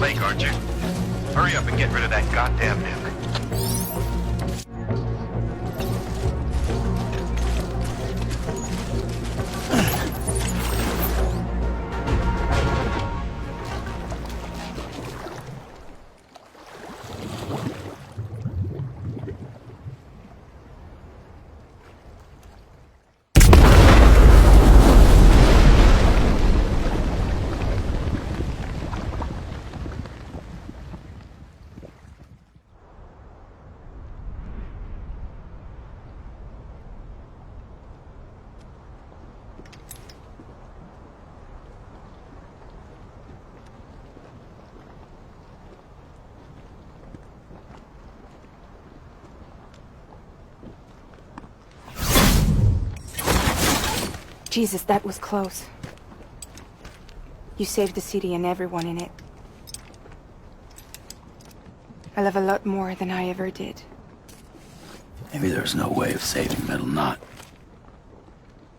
lake, aren't you? Hurry up and get rid of that goddamn nuke. Jesus, that was close. You saved the city and everyone in it. I love a lot more than I ever did. Maybe there's no way of saving Middle Knot.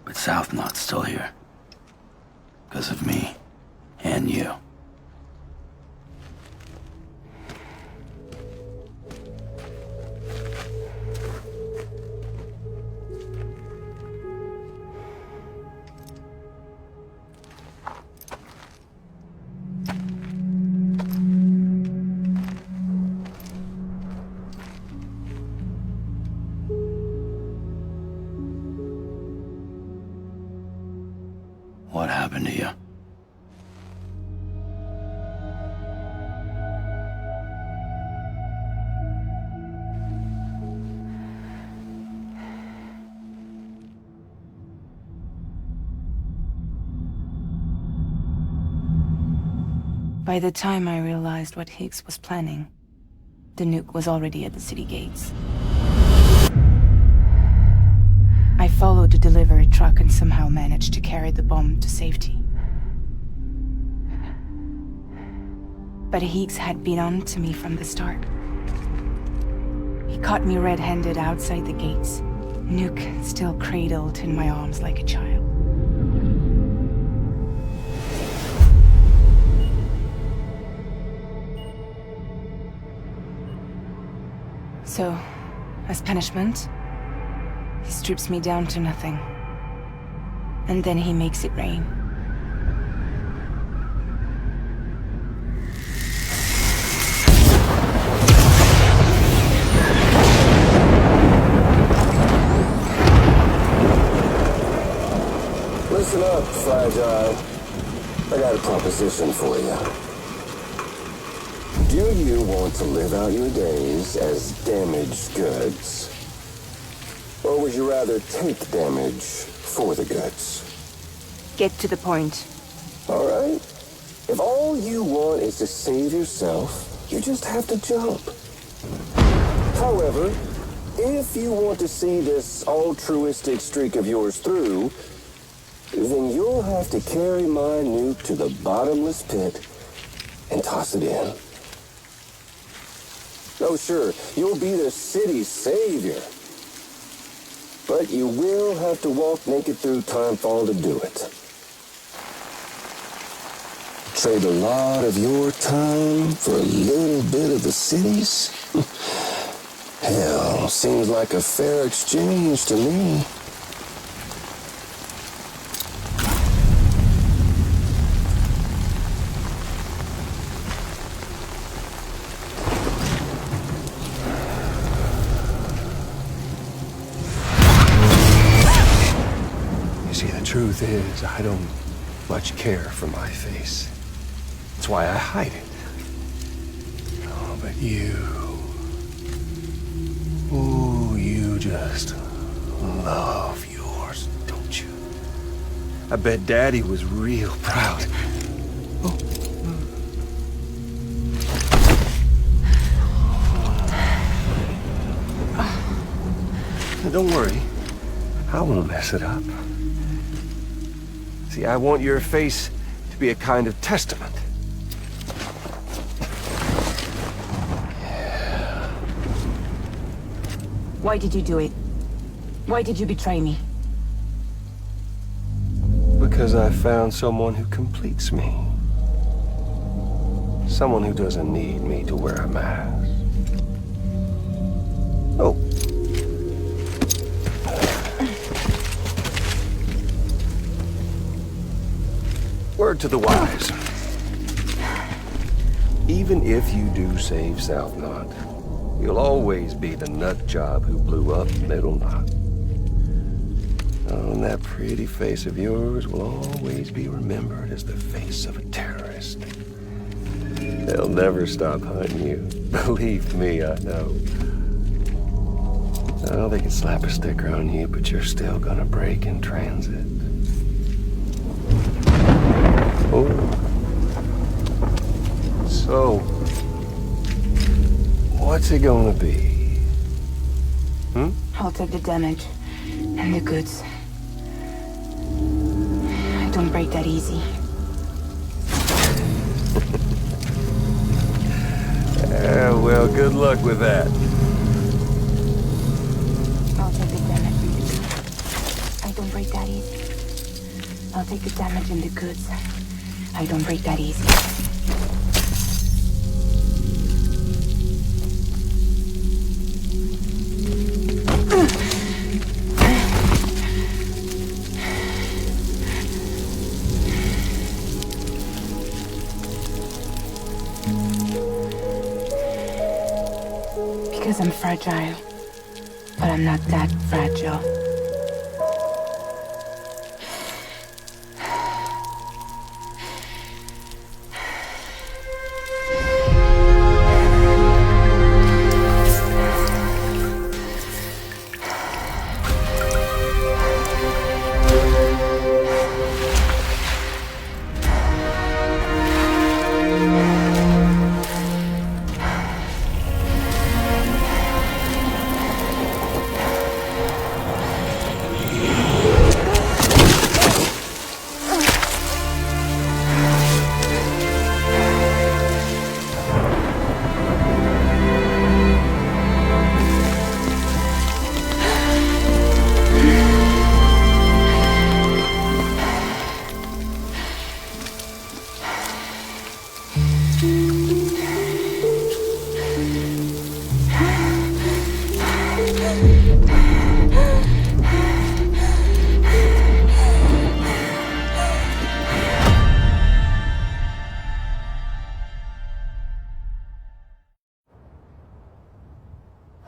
But South Knot's still here. Because of me. And you. What happened to you? By the time I realized what Higgs was planning, the nuke was already at the city gates. I followed the delivery truck and somehow managed to carry the bomb to safety. But Higgs had been on to me from the start. He caught me red-handed outside the gates, nuke still cradled in my arms like a child. So, as punishment, he strips me down to nothing. And then he makes it rain. Listen up, Fragile. I got a proposition for you. Do you want to live out your days as damaged goods? Or would you rather take damage for the goods? Get to the point. All right. If all you want is to save yourself, you just have to jump. However, if you want to see this altruistic streak of yours through, then you'll have to carry my nuke to the bottomless pit and toss it in. Oh, sure, you'll be the city's savior. But you will have to walk naked through Timefall to do it. Trade a lot of your time for a little bit of the city's? Hell, seems like a fair exchange to me. Truth is, I don't much care for my face. That's why I hide it. Oh, but you... Ooh, you just love yours, don't you? I bet Daddy was real proud. Oh. Now, don't worry. I won't mess it up. See, I want your face to be a kind of testament. Yeah. Why did you do it? Why did you betray me? Because I found someone who completes me. Someone who doesn't need me to wear a mask. Oh. Word to the wise. Even if you do save South Knot, you'll always be the nut job who blew up Middle Knot. Oh, and that pretty face of yours will always be remembered as the face of a terrorist. They'll never stop hunting you. Believe me, I know. Oh, they can slap a sticker on you, but you're still gonna break in transit. Oh. So, what's it gonna be? I'll take the damage and the goods. I don't break that easy. Well, good luck with that. I'll take the damage and the goods. I don't break that easy. I'll take the damage and the goods. I don't break that easy. Because I'm fragile, but I'm not that fragile.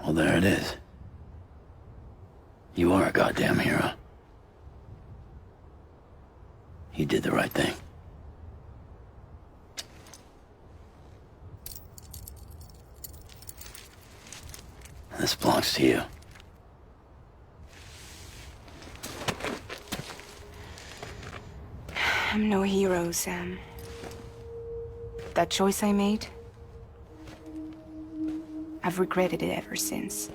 Well, there it is. You are a goddamn hero. You did the right thing. This belongs to you. I'm no hero, Sam. That choice I made, I've regretted it ever since.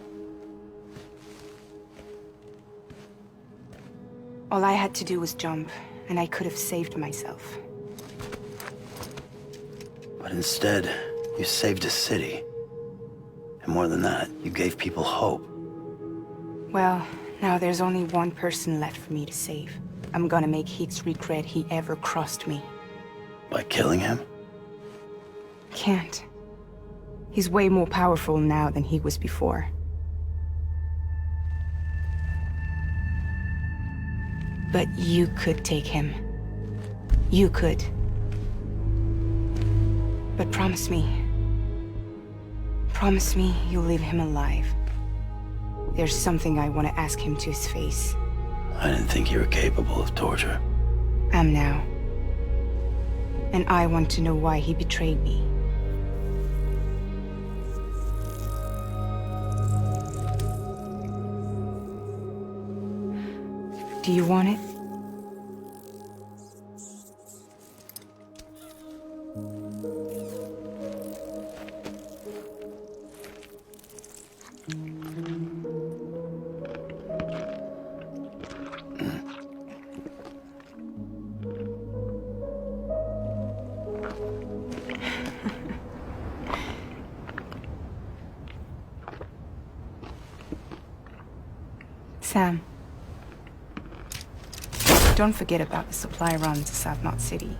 All I had to do was jump, and I could have saved myself. But instead, you saved a city. And more than that, you gave people hope. Well, now there's only one person left for me to save. I'm gonna make Higgs regret he ever crossed me. By killing him? Can't. He's way more powerful now than he was before. But you could take him. You could. But promise me. Promise me you'll leave him alive. There's something I want to ask him to his face. I didn't think you were capable of torture. Am now. And I want to know why he betrayed me. Do you want it? Sam. Don't forget about the supply run to South Knot City.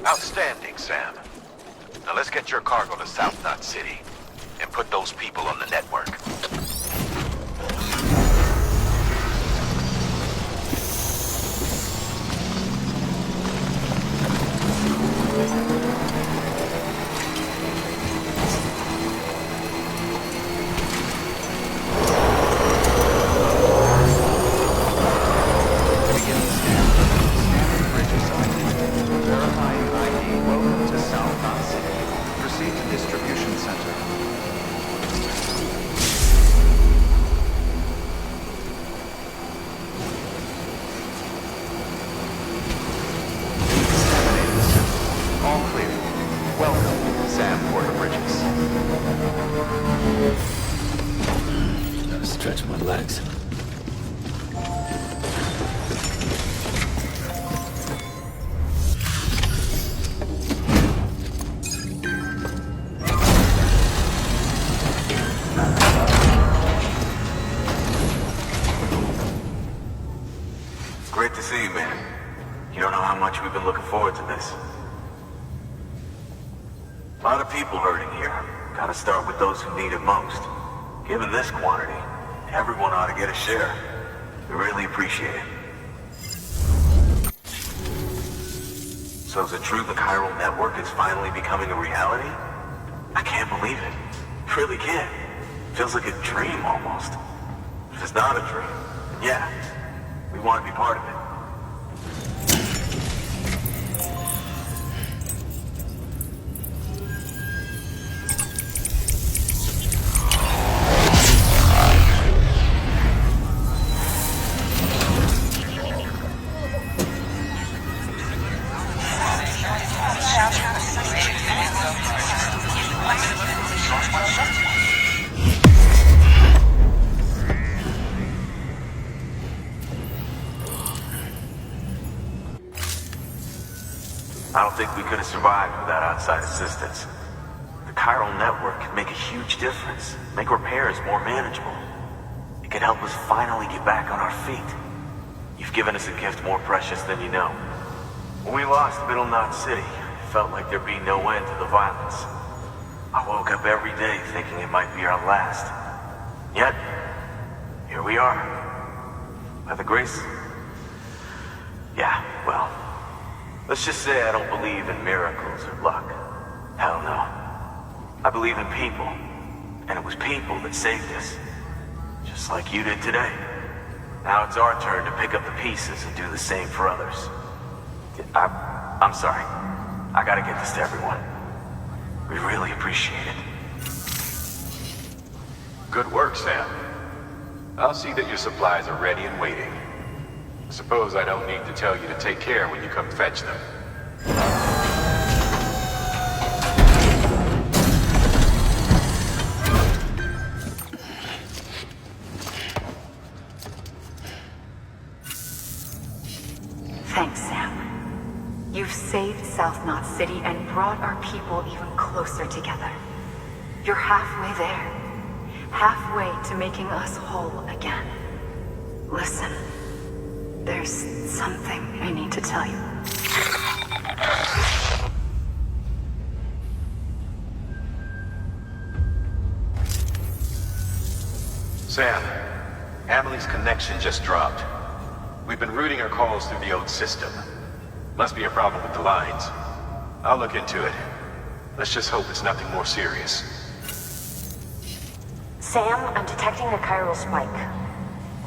Outstanding, Sam. Now let's get your cargo to South Knot City and put those people on the network. Gotta stretch my legs. Great to see you, man. You don't know how much we've been looking forward to this. A lot of people hurting here. Gotta start with those who need it most. Given this quantity, everyone ought to get a share. We really appreciate it. So is it true the chiral network is finally becoming a reality? I can't believe it. Really can't. Feels like a dream almost. If it's not a dream, yeah, we want to be part of it. I don't think we could have survived without outside assistance. The chiral network could make a huge difference, make repairs more manageable. It could help us finally get back on our feet. You've given us a gift more precious than you know. When we lost Middle Knot City, it felt like there'd be no end to the violence. I woke up every day thinking it might be our last. Yet, here we are. By the grace... Yeah, well... Let's just say I don't believe in miracles or luck. Hell no. I believe in people. And it was people that saved us. Just like you did today. Now it's our turn to pick up the pieces and do the same for others. I'm sorry. I gotta get this to everyone. We really appreciate it. Good work, Sam. I'll see that your supplies are ready and waiting. I suppose I don't need to tell you to take care when you come fetch them. Thanks, Sam. You've saved South Knot City and brought our people even closer together. You're halfway there. Halfway to making us whole again. Listen. There's something I need to tell you. Sam, Amelie's connection just dropped. We've been routing her calls through the old system. Must be a problem with the lines. I'll look into it. Let's just hope it's nothing more serious. Sam, I'm detecting a chiral spike.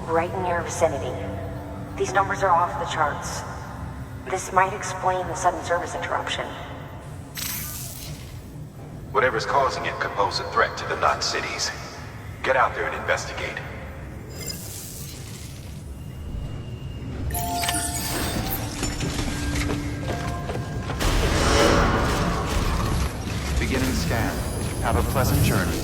Right in your vicinity. These numbers are off the charts. This might explain the sudden service interruption. Whatever's causing it could pose a threat to the Knot cities. Get out there and investigate. Beginning scan. Have a pleasant journey.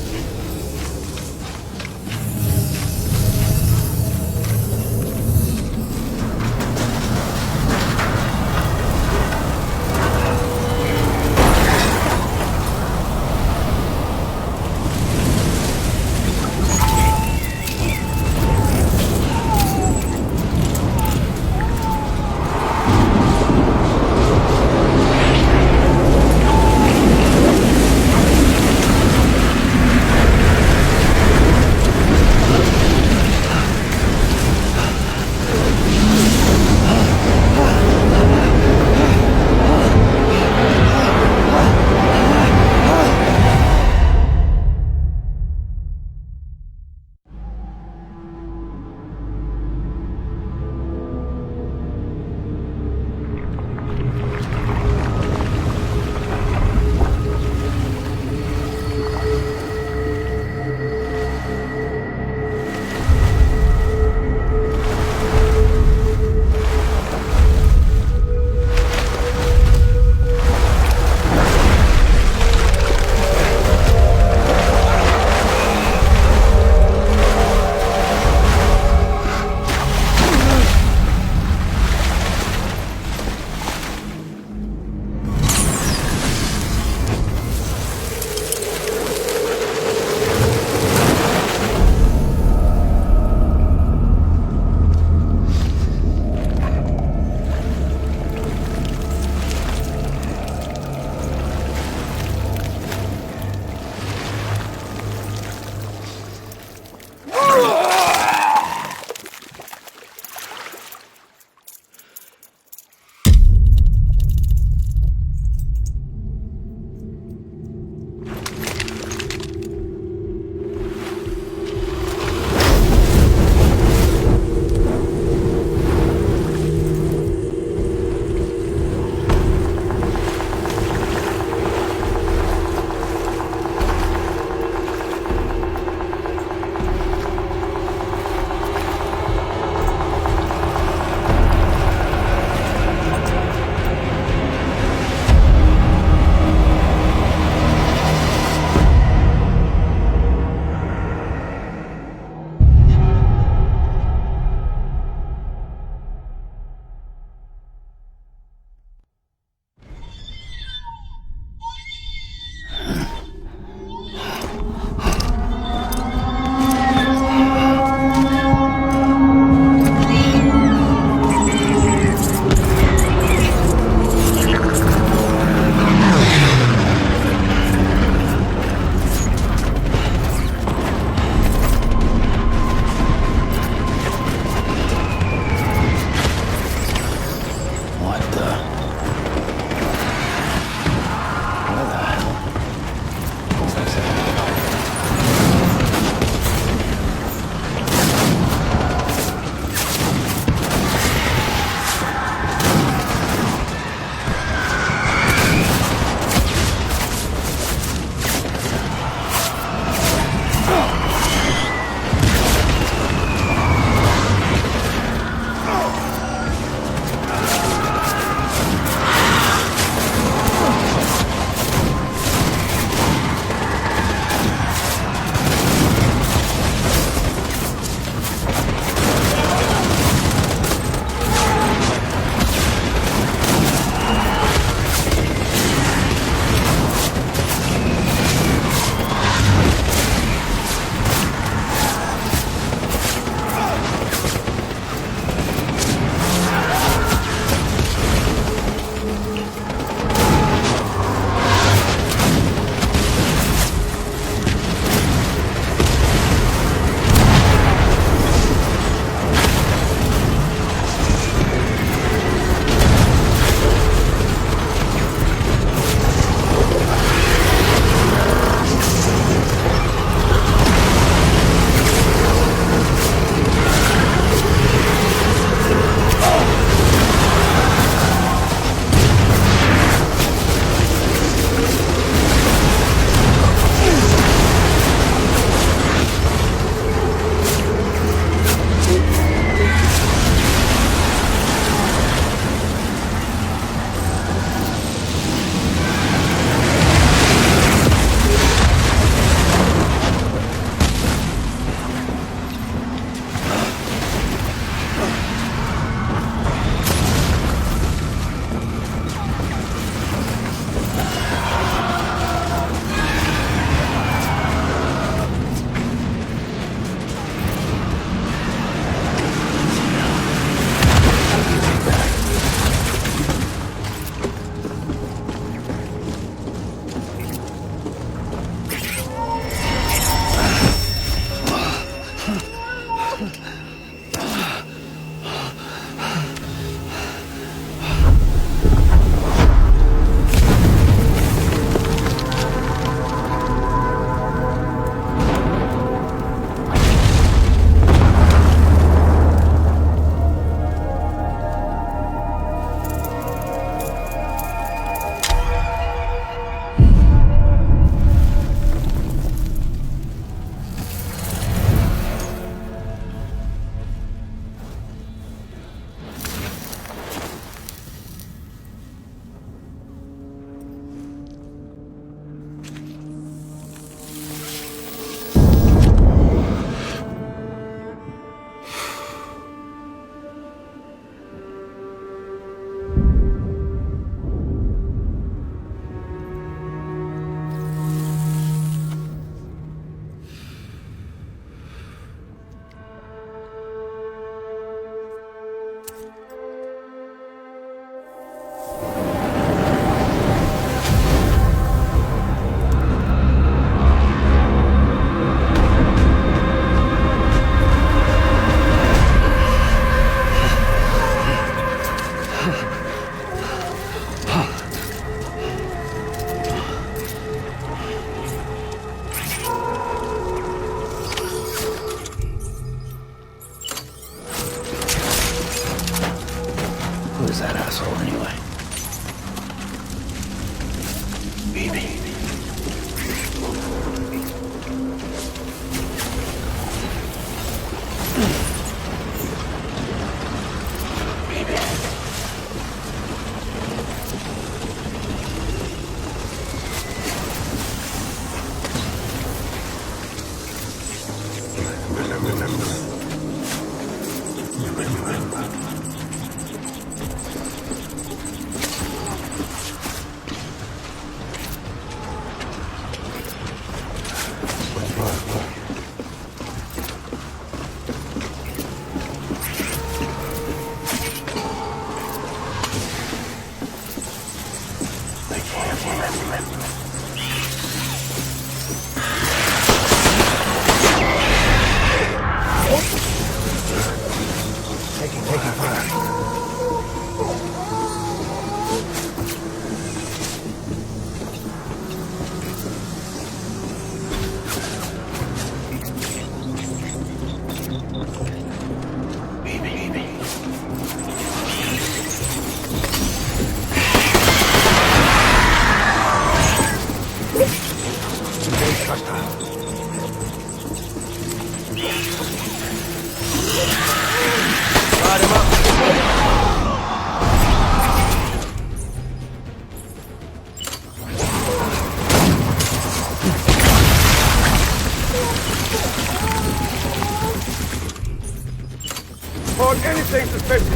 Report anything suspicious.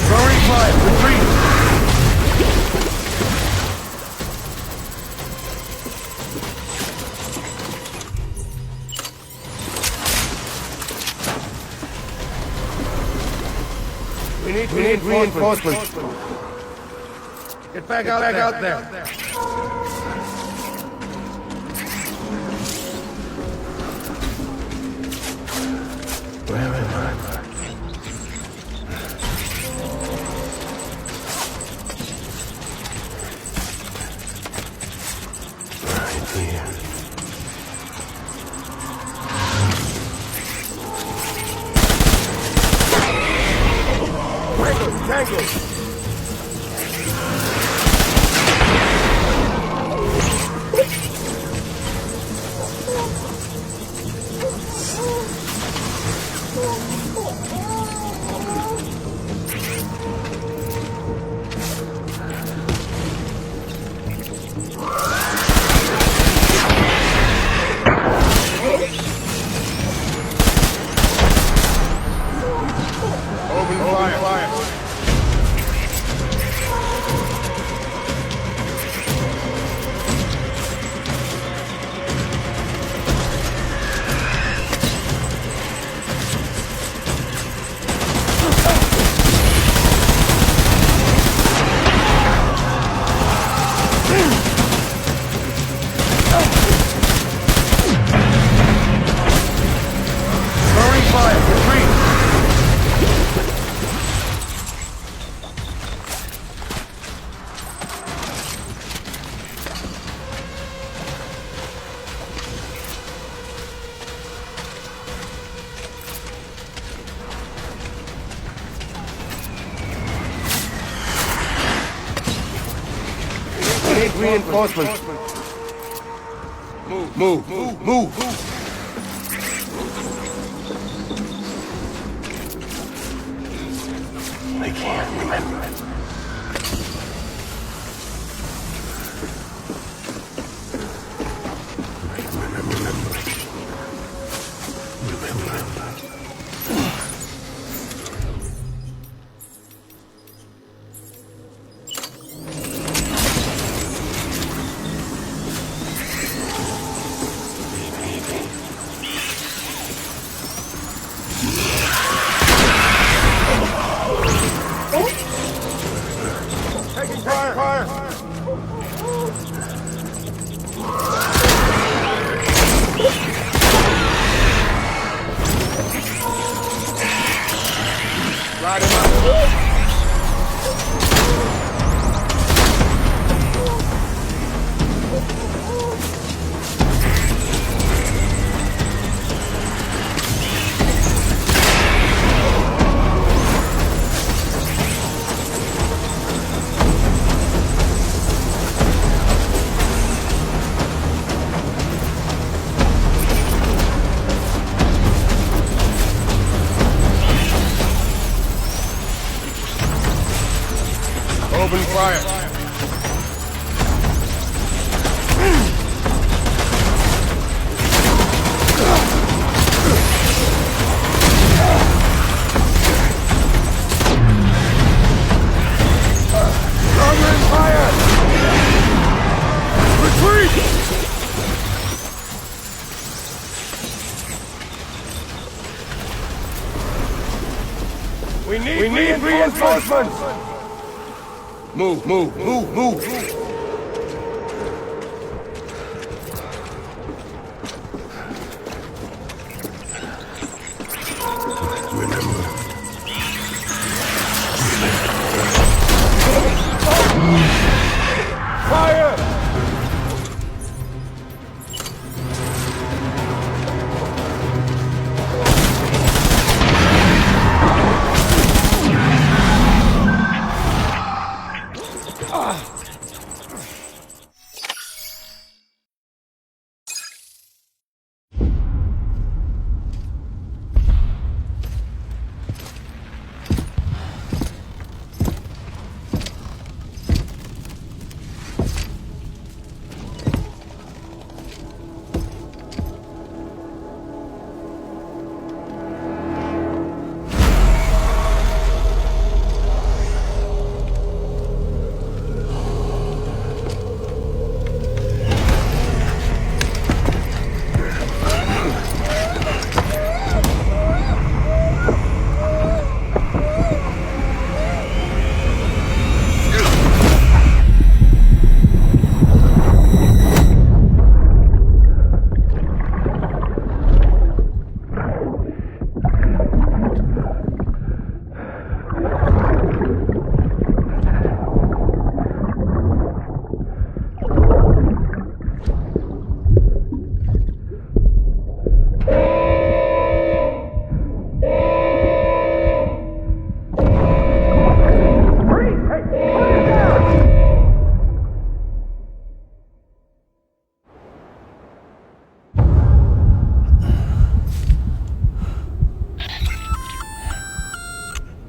Throwing fire, retreat! We need reinforcements. Get back out there. Where am I? Right here. Tango! Open fire! Throwing fire! Retreat! We need reinforcements. Move! I can't remember. Open fire. Covering fire! Retreat! We need reinforcements! Move, move, move, move! Fire!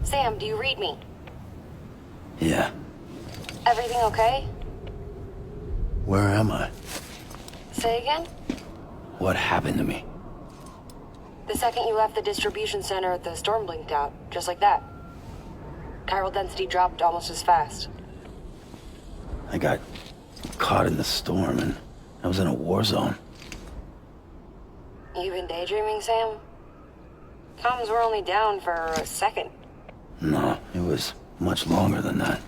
Sam, do you read me? Yeah. Everything okay? Where am I? Say again? What happened to me? The second you left the distribution center, the storm blinked out, just like that. Chiral density dropped almost as fast. I got caught in the storm and I was in a war zone. You been daydreaming, Sam? Comms were only down for a second. No, it was much longer than that.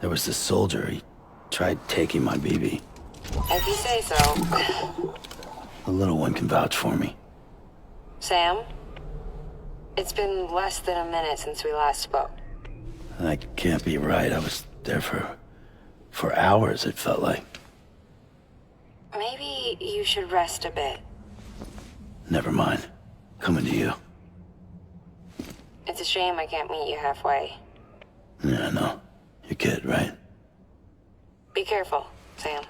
There was this soldier, he tried taking my BB. If you say so. The little one can vouch for me. Sam? It's been less than a minute since we last spoke. That can't be right. I was there for hours, it felt like. Maybe you should rest a bit. Never mind. Coming to you. It's a shame I can't meet you halfway. Yeah, I know. Your kid, right? Be careful, Sam.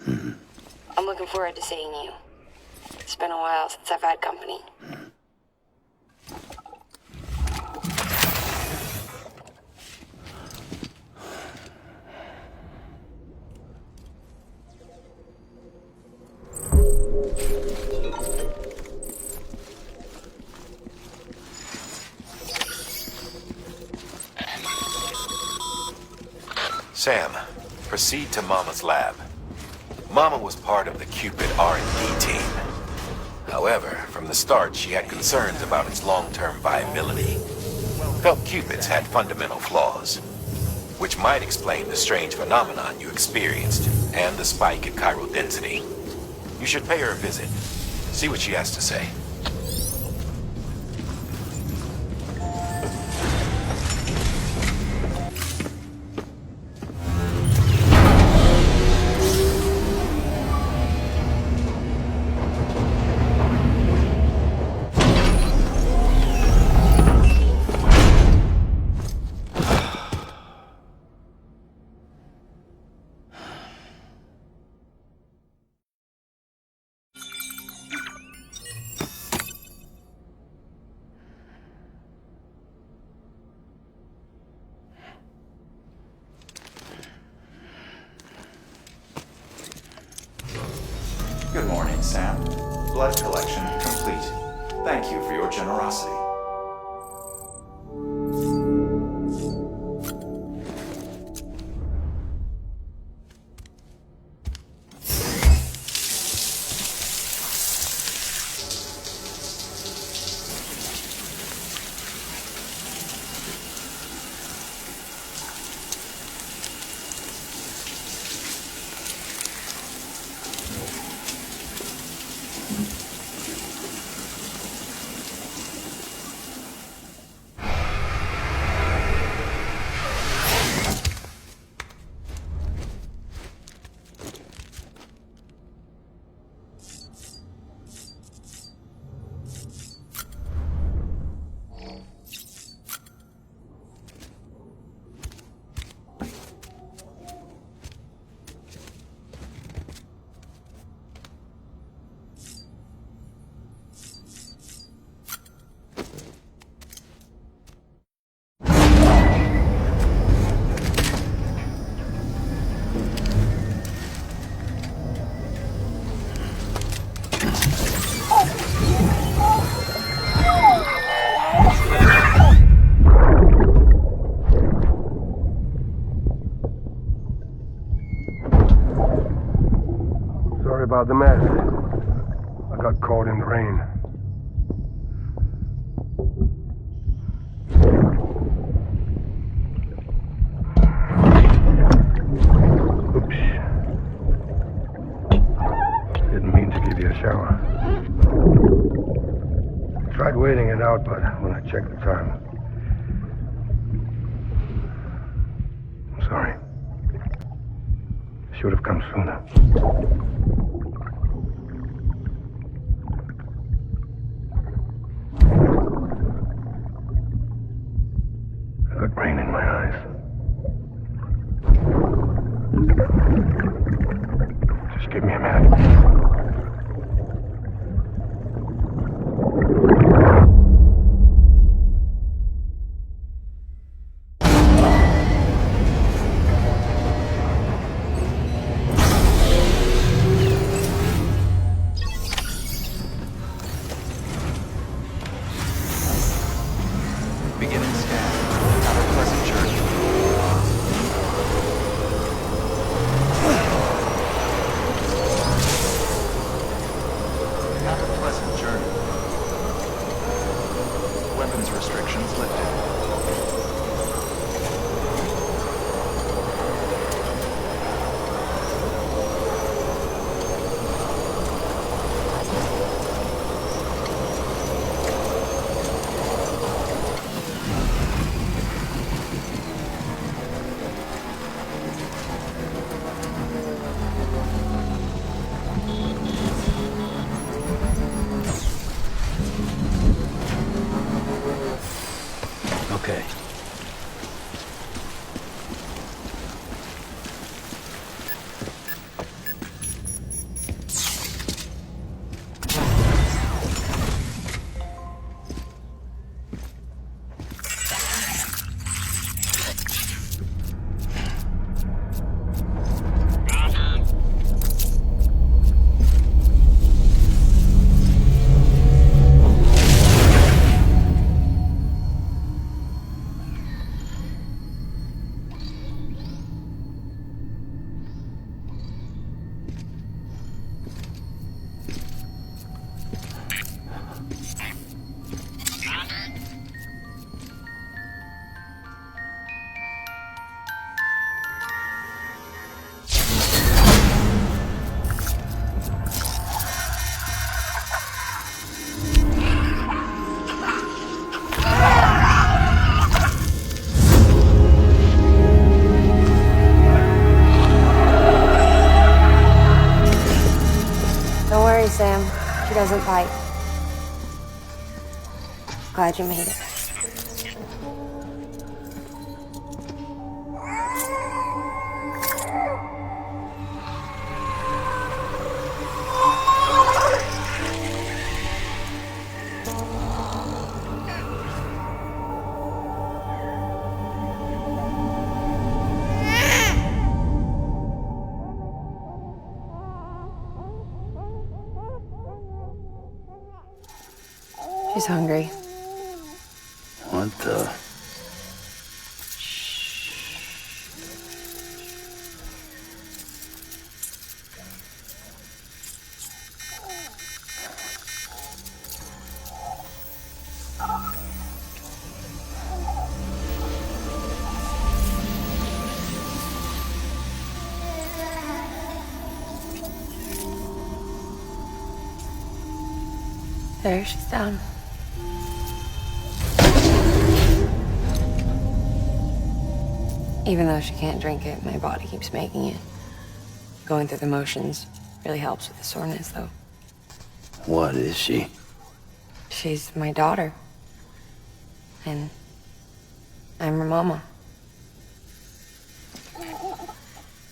Mm-hmm. I'm looking forward to seeing you. It's been a while since I've had company. Sam, proceed to Mama's lab. Mama was part of the Cupid R&D team. However, from the start, she had concerns about its long-term viability. Felt Cupids had fundamental flaws, which might explain the strange phenomenon you experienced and the spike in chiral density. You should pay her a visit. See what she has to say. blood collection complete. Thank you for your generosity. About the mess. I got caught in the rain. Oops. Didn't mean to give you a shower. I tried waiting it out, but when I checked the time... I'm sorry. Should have come sooner. Rain in my eyes. Just give me a minute. Beginning scan. Have a pleasant journey. Have a pleasant journey. Weapons restrictions lifted. Okay. Sam. She doesn't bite. Glad you made it. She's hungry. What the? There, she's down. Even though she can't drink it, my body keeps making it. Going through the motions really helps with the soreness, though. What is she? She's my daughter. And I'm her mama.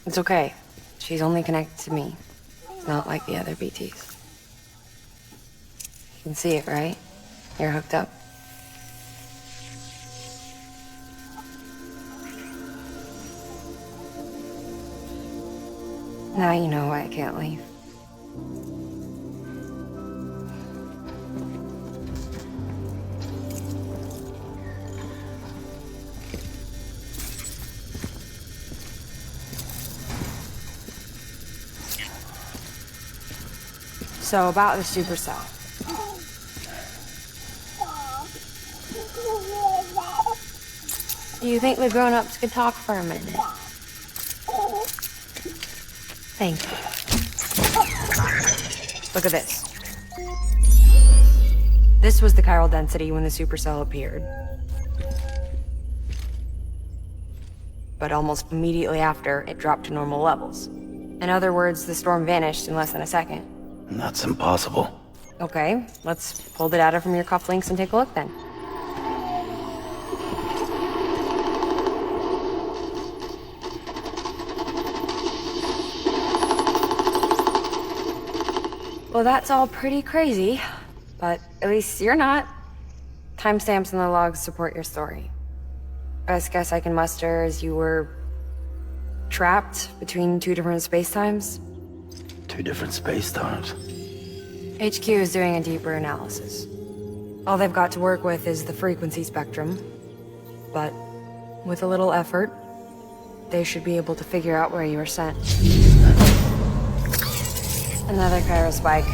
It's okay. She's only connected to me. Not like the other BTs. You can see it, right? You're hooked up. Now you know why I can't leave. So about the supercell. You think the grown-ups could talk for a minute? Thank you. Look at this. This was the chiral density when the supercell appeared. But almost immediately after, it dropped to normal levels. In other words, the storm vanished in less than a second. That's impossible. Okay, let's pull the data from your cufflinks and take a look then. Well, that's all pretty crazy, but at least you're not. Timestamps in the logs support your story. Best guess I can muster is you were trapped between two different spacetimes. Two different space-times. HQ is doing a deeper analysis. All they've got to work with is the frequency spectrum, but with a little effort, they should be able to figure out where you were sent. Another chiral spike.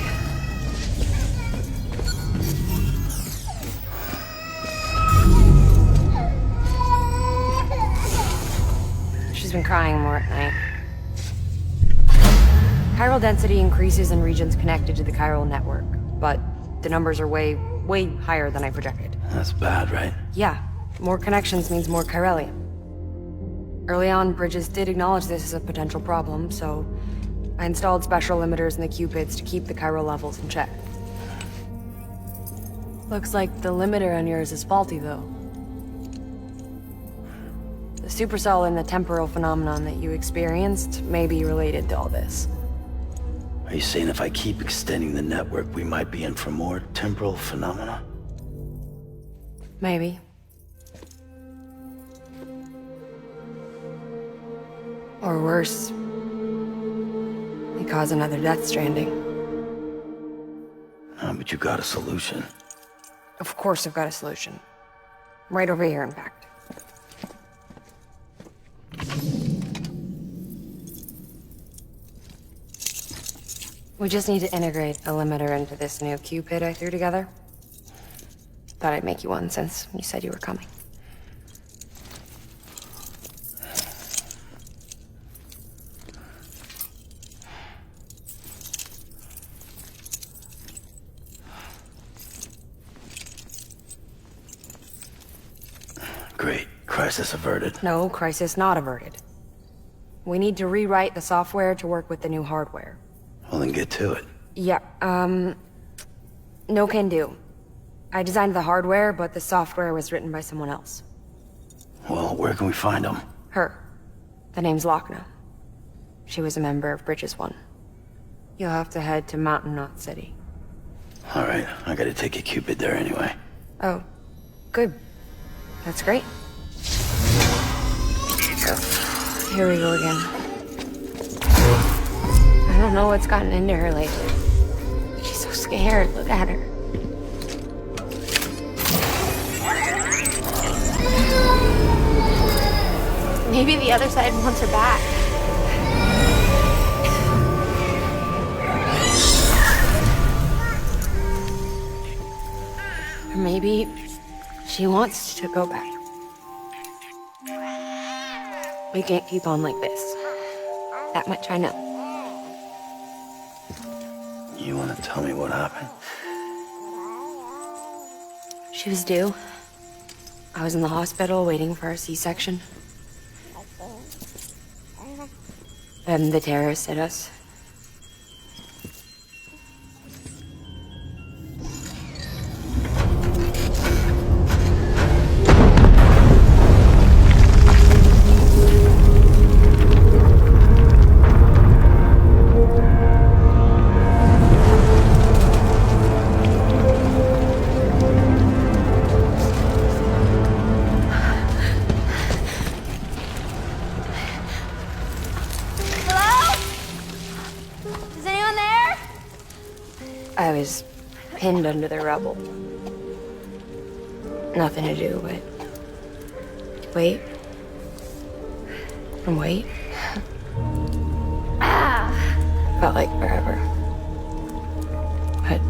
She's been crying more at night. Chiral density increases in regions connected to the chiral network, but the numbers are way higher than I projected. That's bad, right? Yeah, more connections means more chiralium. Early on, Bridges did acknowledge this as a potential problem, so I installed special limiters in the Cupids to keep the chiral levels in check. Looks like the limiter on yours is faulty, though. The supercell and the temporal phenomenon that you experienced may be related to all this. Are you saying if I keep extending the network, we might be in for more temporal phenomena? Maybe. Or worse. They cause another Death Stranding. But you got a solution. Of course I've got a solution. Right over here, in fact. We just need to integrate a limiter into this new Cupid I threw together. Thought I'd make you one since you said you were coming. Great. Crisis averted. No, crisis not averted. We need to rewrite the software to work with the new hardware. Well, then get to it. Yeah, no can do. I designed the hardware, but the software was written by someone else. Well, where can we find them? Her. The name's Lochna. She was a member of Bridges 1. You'll have to head to Mountain Knot City. All right, I gotta take a Cupid there anyway. Oh, good. That's great. Here we go again. I don't know what's gotten into her lately. She's so scared. Look at her. the other side wants her back. Or maybe she wants to go back. We can't keep on like this. That much I know. You want to tell me what happened? She was due. I was in the hospital waiting for a C-section. And the terrorists hit us. I was pinned under the rubble. Nothing to do but wait and wait. Felt like forever. But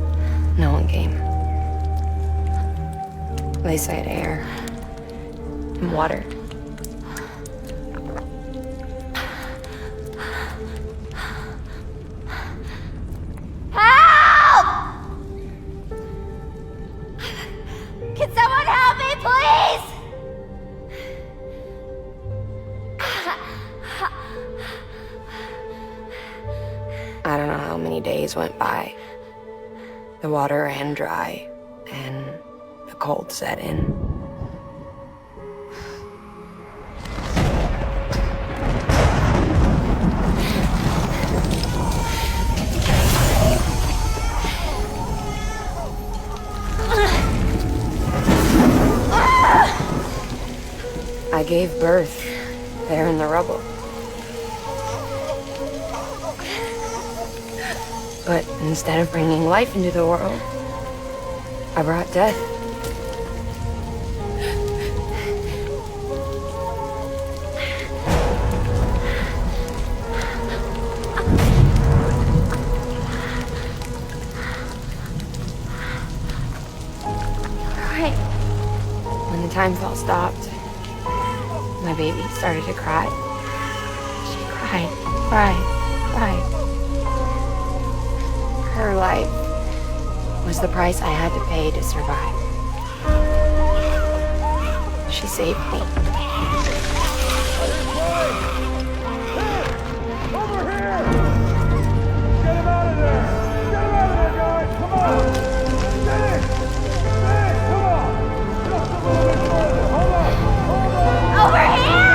no one came. They said air and water. Can someone help me, please? I don't know how many days went by. The water ran dry, and the cold set in. I gave birth there in the rubble. But instead of bringing life into the world, I brought death. Right. When the time fell stopped, my baby started to cry. She cried. Her life was the price I had to pay to survive. She saved me. Over here! Get him out of there! Get him out of there, guys! Come on! Get it! Come on! Just a little bit further. Hold on! Over here!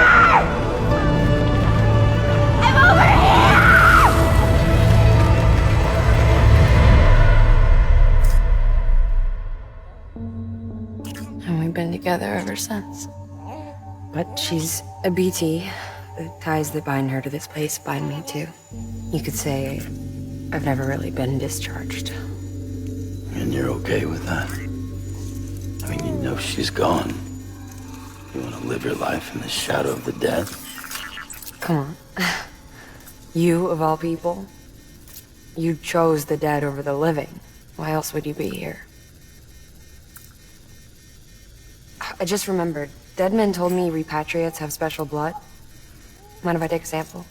I'm over here! And we've been together ever since. But she's a BT. The ties that bind her to this place bind me too. You could say I've never really been discharged. And you're okay with that? I mean, you know she's gone. You want to live your life in the shadow of the dead? Come on. You, of all people, you chose the dead over the living. Why else would you be here? I just remembered. Dead men told me repatriates have special blood. Mind if I take a sample?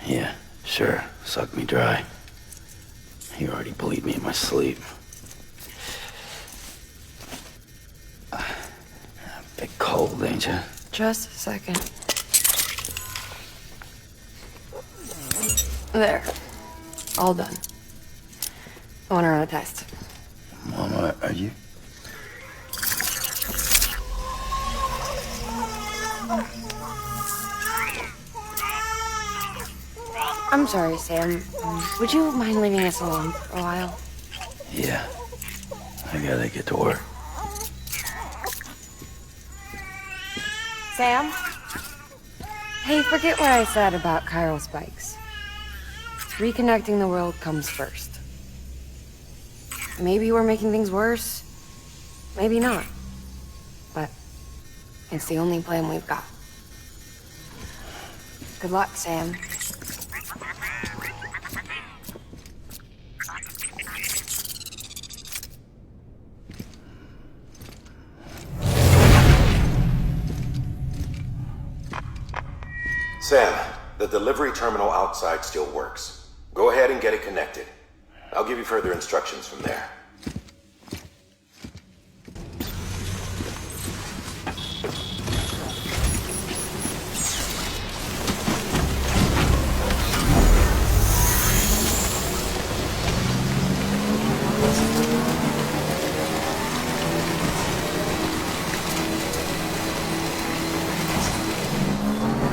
Yeah, sure. Suck me dry. You already bleed me in my sleep. Bit cold, ain't you? Just a second. There. All done. I want to run a test. Mama, are you? I'm sorry, Sam. Would you mind leaving us alone for a while? Yeah. I gotta get to work. Sam? Hey, forget what I said about chiral spikes. Reconnecting the world comes first. Maybe we're making things worse. Maybe not. But It's the only plan we've got. Good luck, Sam. Sam, the delivery terminal outside still works. Go ahead and get it connected. I'll give you further instructions from there.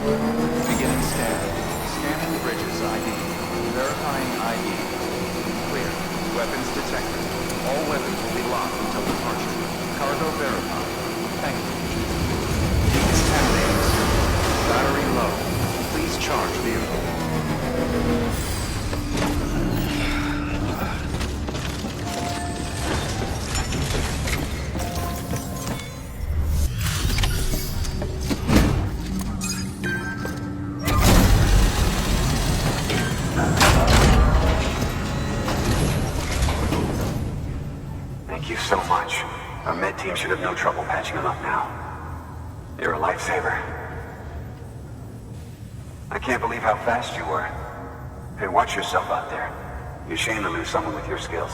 Beginning scan. Scanning bridges ID. Verifying ID. Clear. Weapons detected. All weapons will be locked until departure. Cargo verified. Thank you. Peaks 10 days. Battery low. Please charge vehicle. Thank you so much. Our med team should have no trouble patching him up now. You're a lifesaver. I can't believe how fast you were. Hey, watch yourself out there. You're ashamed to lose someone with your skills.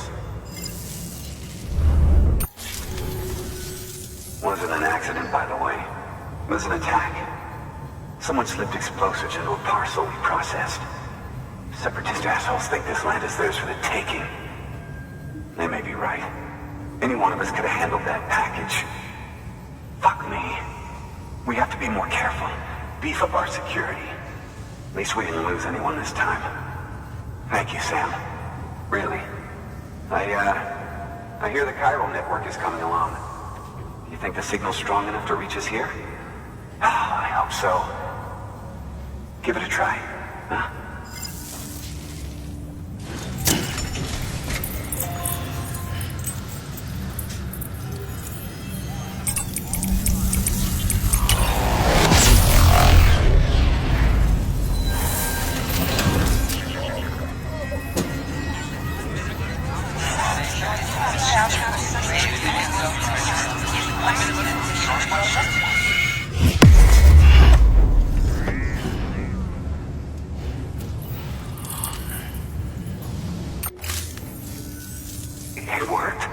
Wasn't an accident, by the way. It was an attack. Someone slipped explosives into a parcel we processed. Separatist assholes think this land is theirs for the taking. They may be right. Any one of us could have handled that package. Fuck me. We have to be more careful. Beef up our security. At least we didn't lose anyone this time. Thank you, Sam. Really. I hear the chiral network is coming along. You think the signal's strong enough to reach us here? Oh, I hope so. Give it a try, huh? It worked.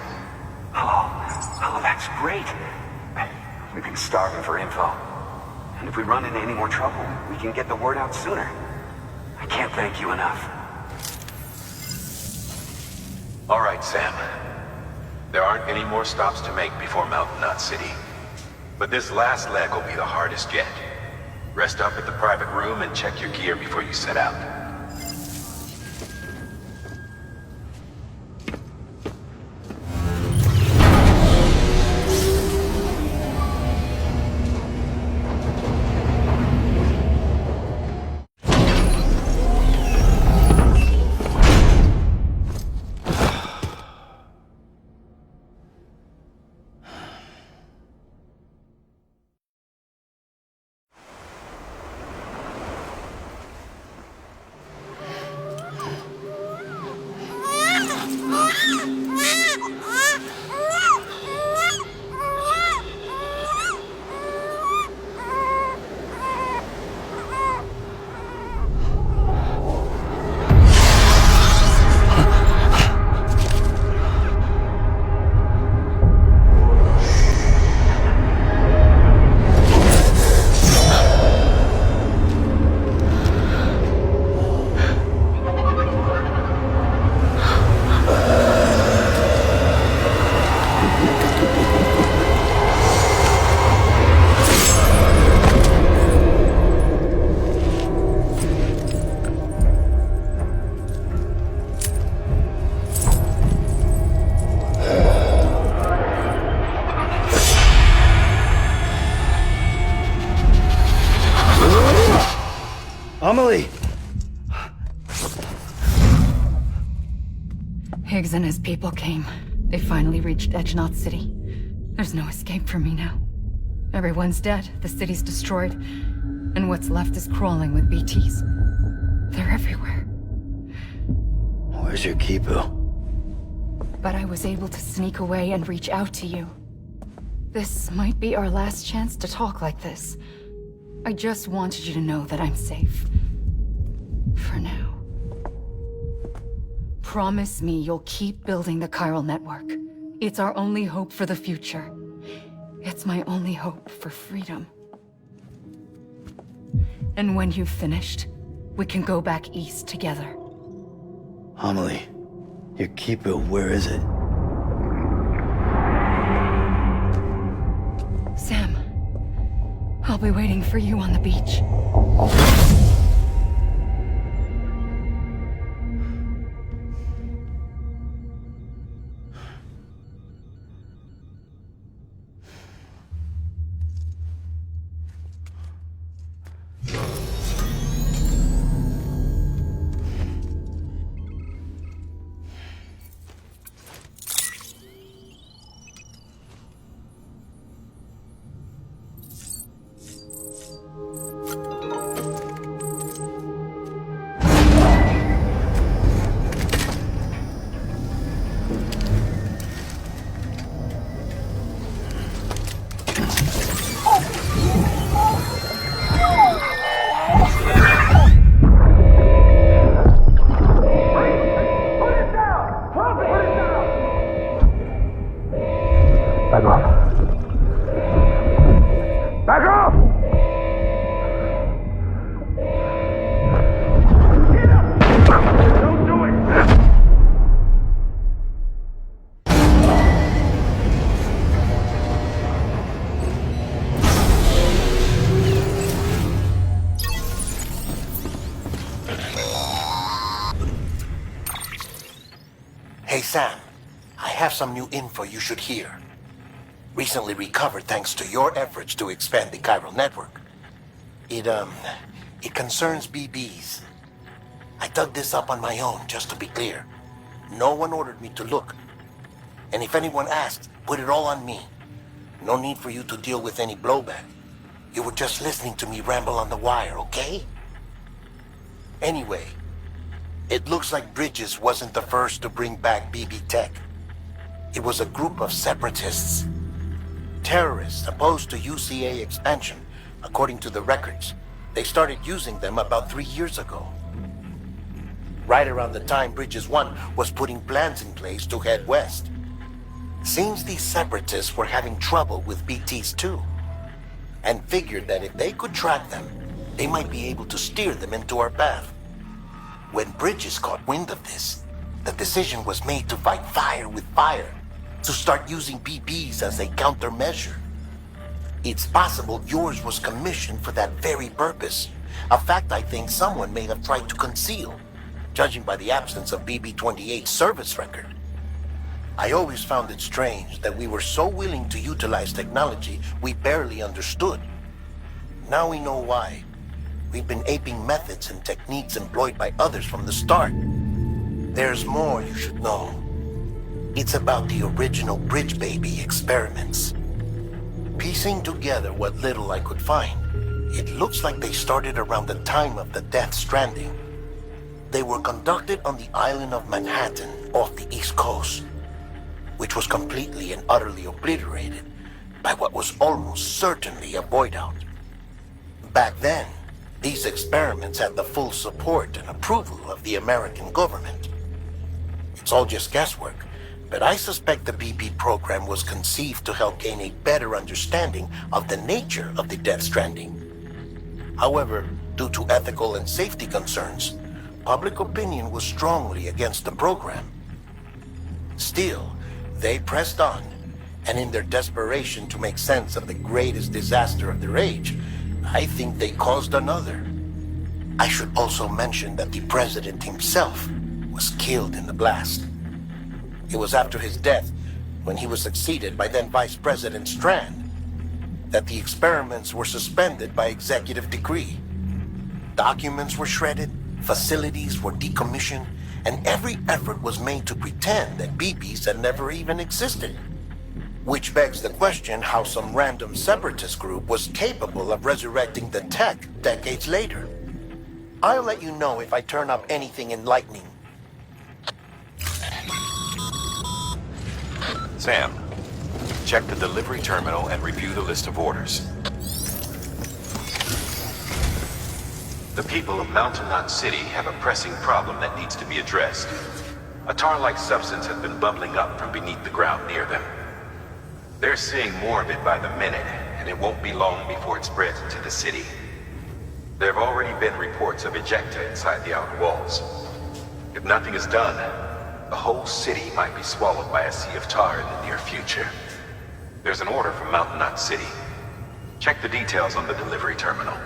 Oh, that's great. We've been starving for info. And if we run into any more trouble, we can get the word out sooner. I can't thank you enough. All right, Sam. There aren't any more stops to make before Mountain Knot City. But this last leg will be the hardest yet. Rest up at the private room and check your gear before you set out. Amelie! Higgs and his people came. They finally reached Edge Knot City. There's no escape for me now. Everyone's dead, the city's destroyed, and what's left is crawling with BTs. They're everywhere. Where's your Kipu? But I was able to sneak away and reach out to you. This might be our last chance to talk like this. I just wanted you to know that I'm safe. For now. Promise me you'll keep building the chiral network. It's our only hope for the future. It's my only hope for freedom. And when you've finished, we can go back east together. Amelie, your Kipu, where is it? Sam, I'll be waiting for you on the beach. Back off. Back off! Get up! Don't do it! Hey, Sam. I have some new info you should hear. Recently recovered thanks to your efforts to expand the chiral network. It concerns BBs. I dug this up on my own, just to be clear. No one ordered me to look. And if anyone asks, put it all on me. No need for you to deal with any blowback. You were just listening to me ramble on the wire, okay? Anyway, it looks like Bridges wasn't the first to bring back BB tech. It was a group of separatists. Terrorists opposed to UCA expansion, according to the records. They started using them about 3 years ago. Right around the time Bridges 1 was putting plans in place to head west. Seems these separatists were having trouble with BTs too, and figured that if they could track them, they might be able to steer them into our path. When Bridges caught wind of this, the decision was made to fight fire with fire, to start using BBs as a countermeasure. It's possible yours was commissioned for that very purpose, a fact I think someone may have tried to conceal, judging by the absence of BB-28's service record. I always found it strange that we were so willing to utilize technology we barely understood. Now we know why. We've been aping methods and techniques employed by others from the start. There's more you should know. It's about the original Bridge Baby experiments. Piecing together what little I could find, it looks like they started around the time of the Death Stranding. They were conducted on the island of Manhattan off the East Coast, which was completely and utterly obliterated by what was almost certainly a void out. Back then, these experiments had the full support and approval of the American government. It's all just guesswork, but I suspect the BB program was conceived to help gain a better understanding of the nature of the Death Stranding. However, due to ethical and safety concerns, public opinion was strongly against the program. Still, they pressed on, and in their desperation to make sense of the greatest disaster of their age, I think they caused another. I should also mention that the president himself was killed in the blast. It was after his death, when he was succeeded by then Vice President Strand, that the experiments were suspended by executive decree. Documents were shredded, facilities were decommissioned, and every effort was made to pretend that BBs had never even existed. Which begs the question how some random separatist group was capable of resurrecting the tech decades later. I'll let you know if I turn up anything enlightening. Sam, check the delivery terminal and review the list of orders. The people of Mountain Knot City have a pressing problem that needs to be addressed. A tar-like substance has been bubbling up from beneath the ground near them. They're seeing more of it by the minute, and it won't be long before it spreads into the city. There have already been reports of ejecta inside the outer walls. If nothing is done, the whole city might be swallowed by a sea of tar in the near future. There's an order from Mountain Knot City. Check the details on the delivery terminal.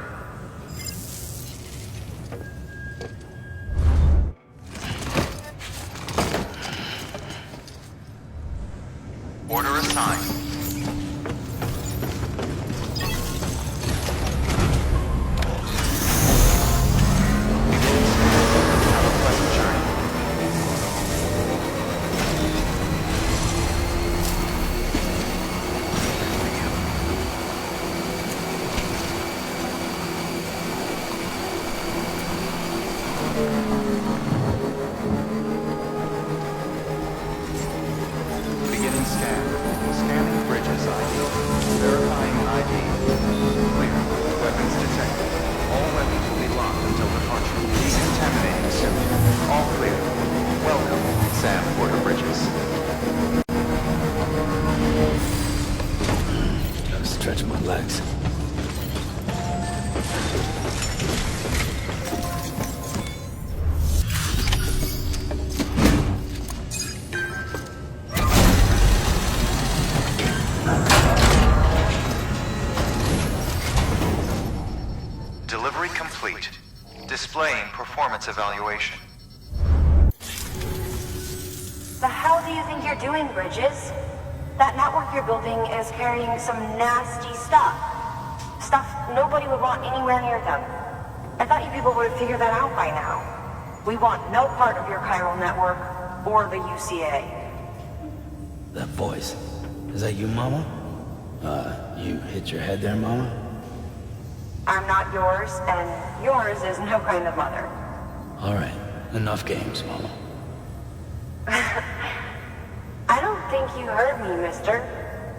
Order assigned. Have a pleasant journey. Beginning scan. Scanning bridges ID. Verifying ID. Clear. Weapons detected. All weapons will be locked until departure. Decontaminating suit. All clear. Welcome, Sam Porter Bridges. Gotta stretch my legs. Delivery complete. Displaying performance evaluation. The hell do you think you're doing, Bridges? That network you're building is carrying some nasty stuff. Stuff nobody would want anywhere near them. I thought you people would have figured that out by now. We want no part of your chiral network or the UCA. That voice. Is that you, Mama? You hit your head there, Mama? I'm not yours, and yours is no kind of mother. All right. Enough games, Mama. I don't think you heard me, mister.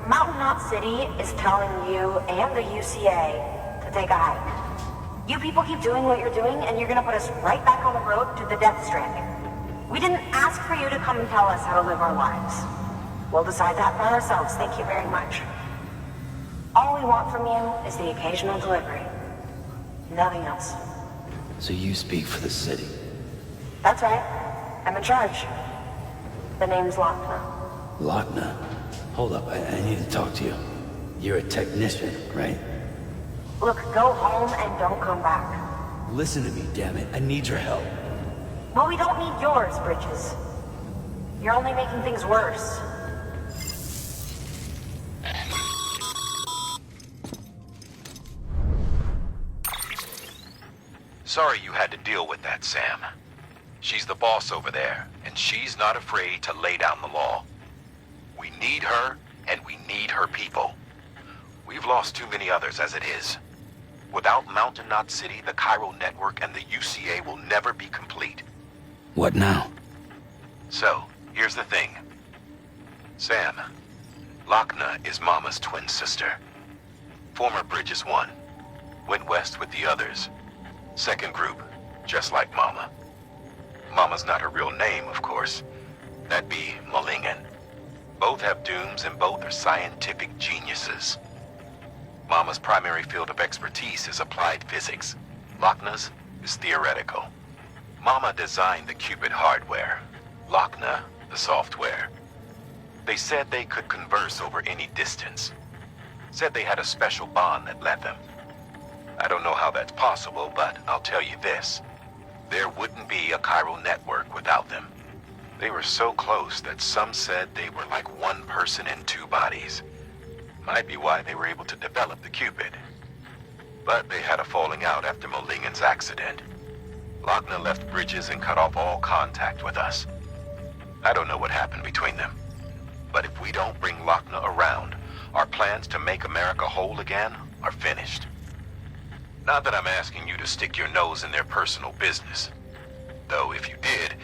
Mountain Knot City is telling you and the UCA to take a hike. You people keep doing what you're doing, and you're gonna put us right back on the road to the Death Stranding. We didn't ask for you to come and tell us how to live our lives. We'll decide that for ourselves, thank you very much. All we want from you is the occasional delivery. Nothing else. So you speak for the city? That's right. I'm in charge. The name's Lochner. Lochner? Hold up, I need to talk to you. You're a technician, right? Look, go home and don't come back. Listen to me, damn it. I need your help. Well, we don't need yours, Bridges. You're only making things worse. Sorry you had to deal with that, Sam. She's the boss over there, and she's not afraid to lay down the law. We need her, and we need her people. We've lost too many others as it is. Without Mountain Knot City, the chiral network and the UCA will never be complete. What now? So, here's the thing. Sam, Lochner is Mama's twin sister. Former Bridges 1. Went west with the others. Second group, just like Mama. Mama's not her real name, of course. That'd be Malingen. Both have dooms and both are scientific geniuses. Mama's primary field of expertise is applied physics. Lochner's is theoretical. Mama designed the Cupid hardware. Lochner, the software. They said they could converse over any distance. Said they had a special bond that led them. I don't know how that's possible, but I'll tell you this. There wouldn't be a chiral network without them. They were so close that some said they were like one person in two bodies. Might be why they were able to develop the Cupid. But they had a falling out after Molingen's accident. Lochner left Bridges and cut off all contact with us. I don't know what happened between them. But if we don't bring Lochner around, our plans to make America whole again are finished. Not that I'm asking you to stick your nose in their personal business. Though if you did,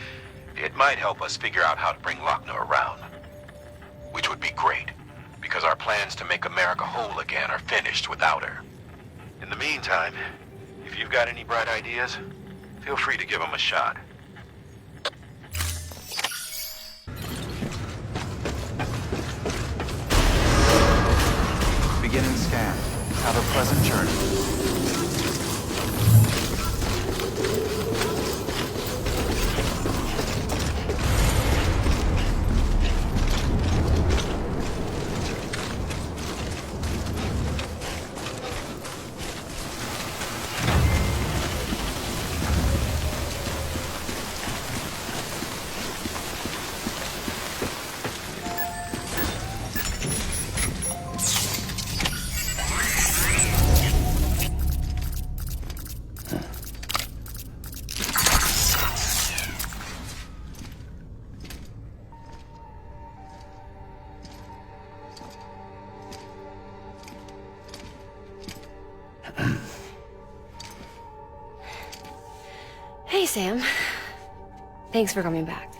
it might help us figure out how to bring Lochner around. Which would be great, because our plans to make America whole again are finished without her. In the meantime, if you've got any bright ideas, feel free to give them a shot. Beginning scan. Have a pleasant journey. Hey, Sam. Thanks for coming back.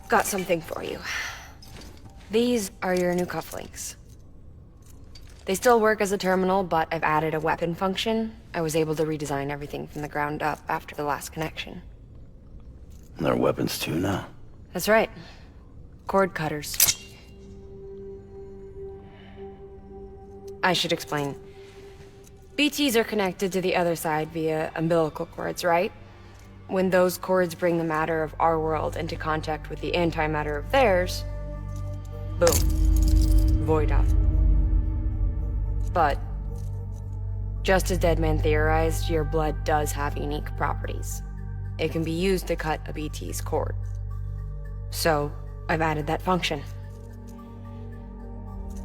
Got something for you. These are your new cufflinks. They still work as a terminal, but I've added a weapon function. I was able to redesign everything from the ground up after the last connection. And they're weapons too now. That's right. Cord cutters. I should explain. BTs are connected to the other side via umbilical cords, right? When those cords bring the matter of our world into contact with the antimatter of theirs, boom. Void out. But, just as Deadman theorized, your blood does have unique properties. It can be used to cut a BT's cord. So, I've added that function.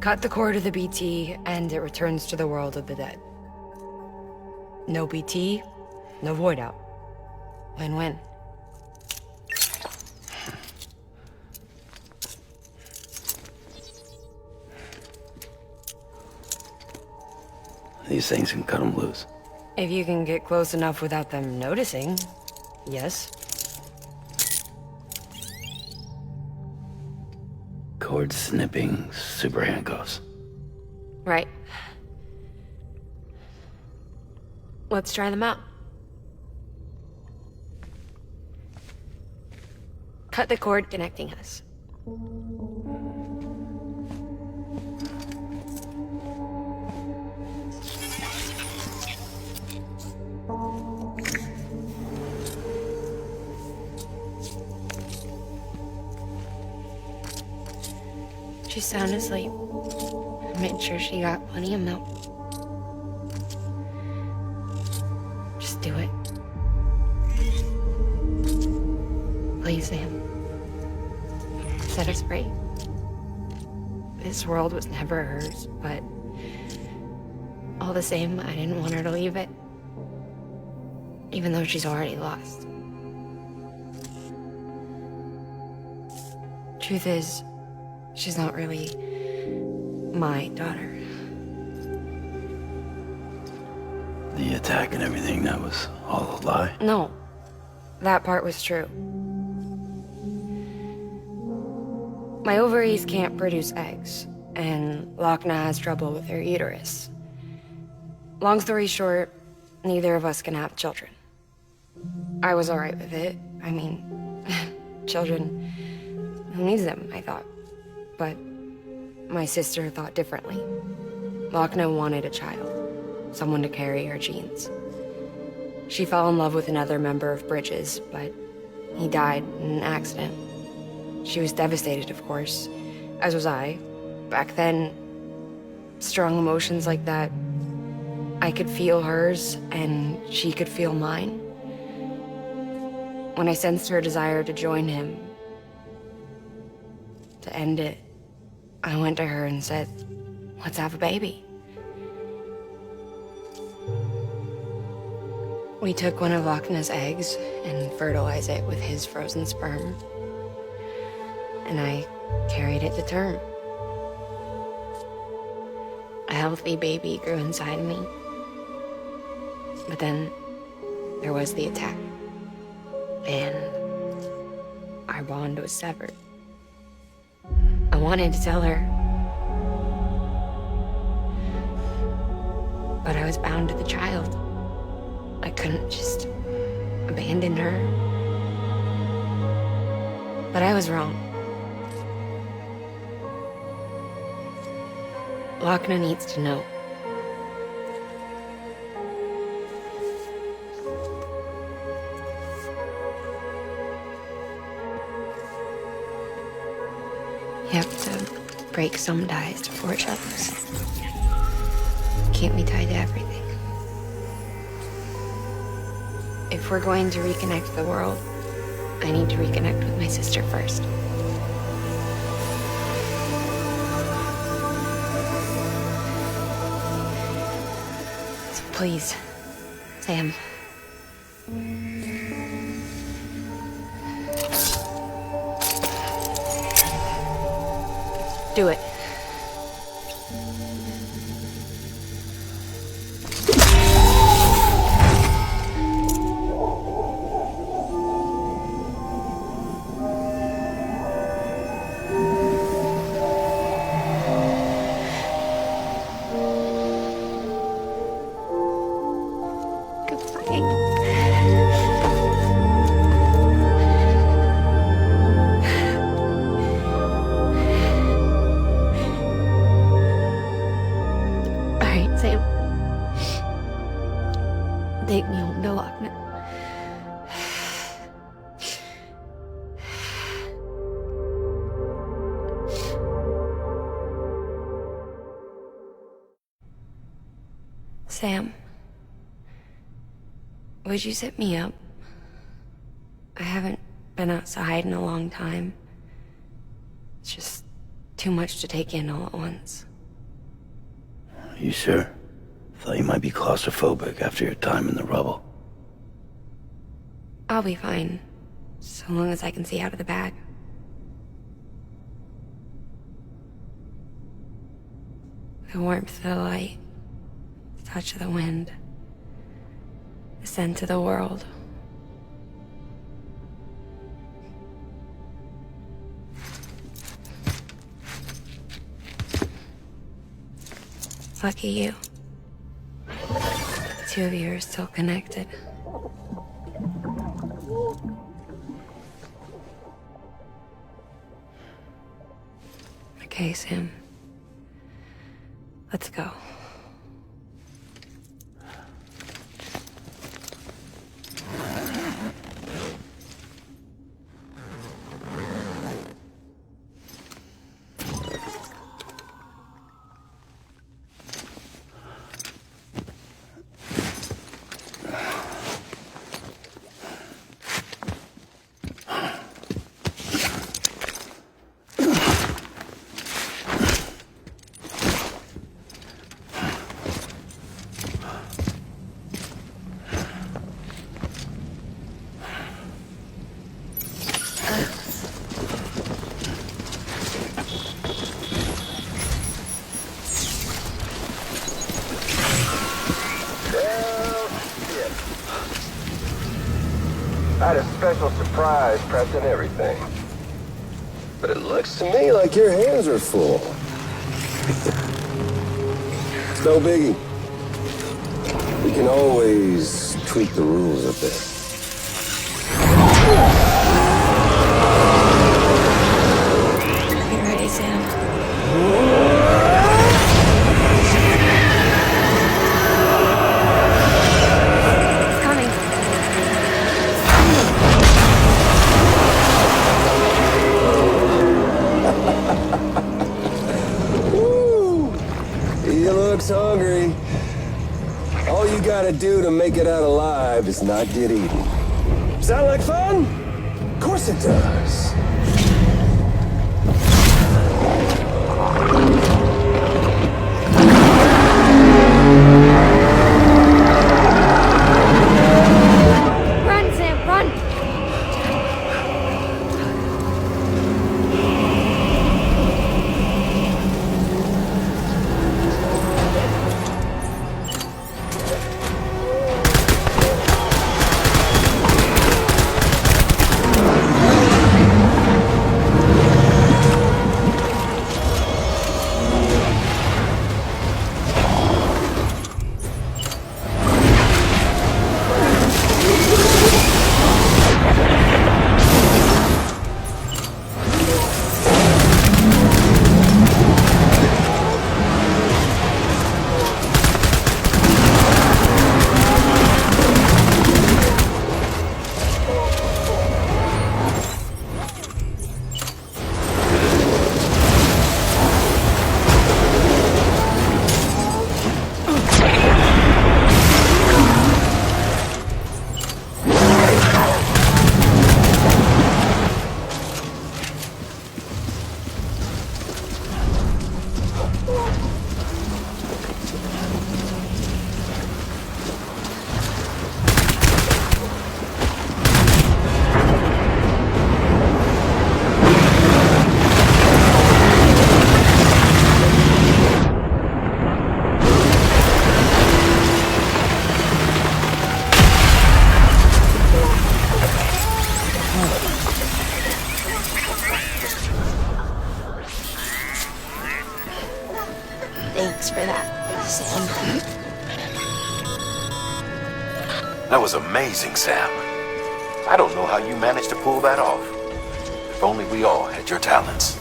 Cut the cord of the BT, and it returns to the world of the dead. No BT, no void out. Win-win. These things can cut them loose. If you can get close enough without them noticing, yes. Cord snipping super handcuffs. Right. Let's try them out. Cut the cord connecting us. She's sound asleep. I made sure she got plenty of milk. Just do it. Please, Sam. Set us free. This world was never hers, but all the same, I didn't want her to leave it. Even though she's already lost. Truth is, she's not really my daughter. The attack and everything, that was all a lie? No, that part was true. My ovaries can't produce eggs, and Lochner has trouble with her uterus. Long story short, neither of us can have children. I was alright with it. I mean, children, who needs them, I thought. But my sister thought differently. Lochner wanted a child, someone to carry her genes. She fell in love with another member of Bridges, but he died in an accident. She was devastated, of course, as was I. Back then, strong emotions like that, I could feel hers, and she could feel mine. When I sensed her desire to join him, to end it, I went to her and said, let's have a baby. We took one of Lochner's eggs and fertilized it with his frozen sperm. and I carried it to term. A healthy baby grew inside me. But then there was the attack, and our bond was severed. I wanted to tell her, but I was bound to the child. I couldn't just abandon her. But I was wrong. Lochner needs to know. You have to break some ties to forge others. Can't be tied to everything. If we're going to reconnect the world, I need to reconnect with my sister first. So please, Sam. Do it. Take me home to Lochner. Sam, would you sit me up? I haven't been outside in a long time. It's just too much to take in all at once. You sure? Thought you might be claustrophobic after your time in the rubble. I'll be fine, so long as I can see out of the bag. The warmth of the light, the touch of the wind, the scent of the world. Lucky you. The two of you are still connected. Okay, Sam. Let's go. I had a special surprise prepped and everything. But it looks to me like your hands are full. It's no biggie. We can always tweak the rules a bit. You ready, Sam? He looks hungry. All you gotta do to make it out alive is not get eaten. Sound like fun? Of course it does. Run, Sam, run! Thanks for that, Sam. That was amazing, Sam. I don't know how you managed to pull that off. If only we all had your talents.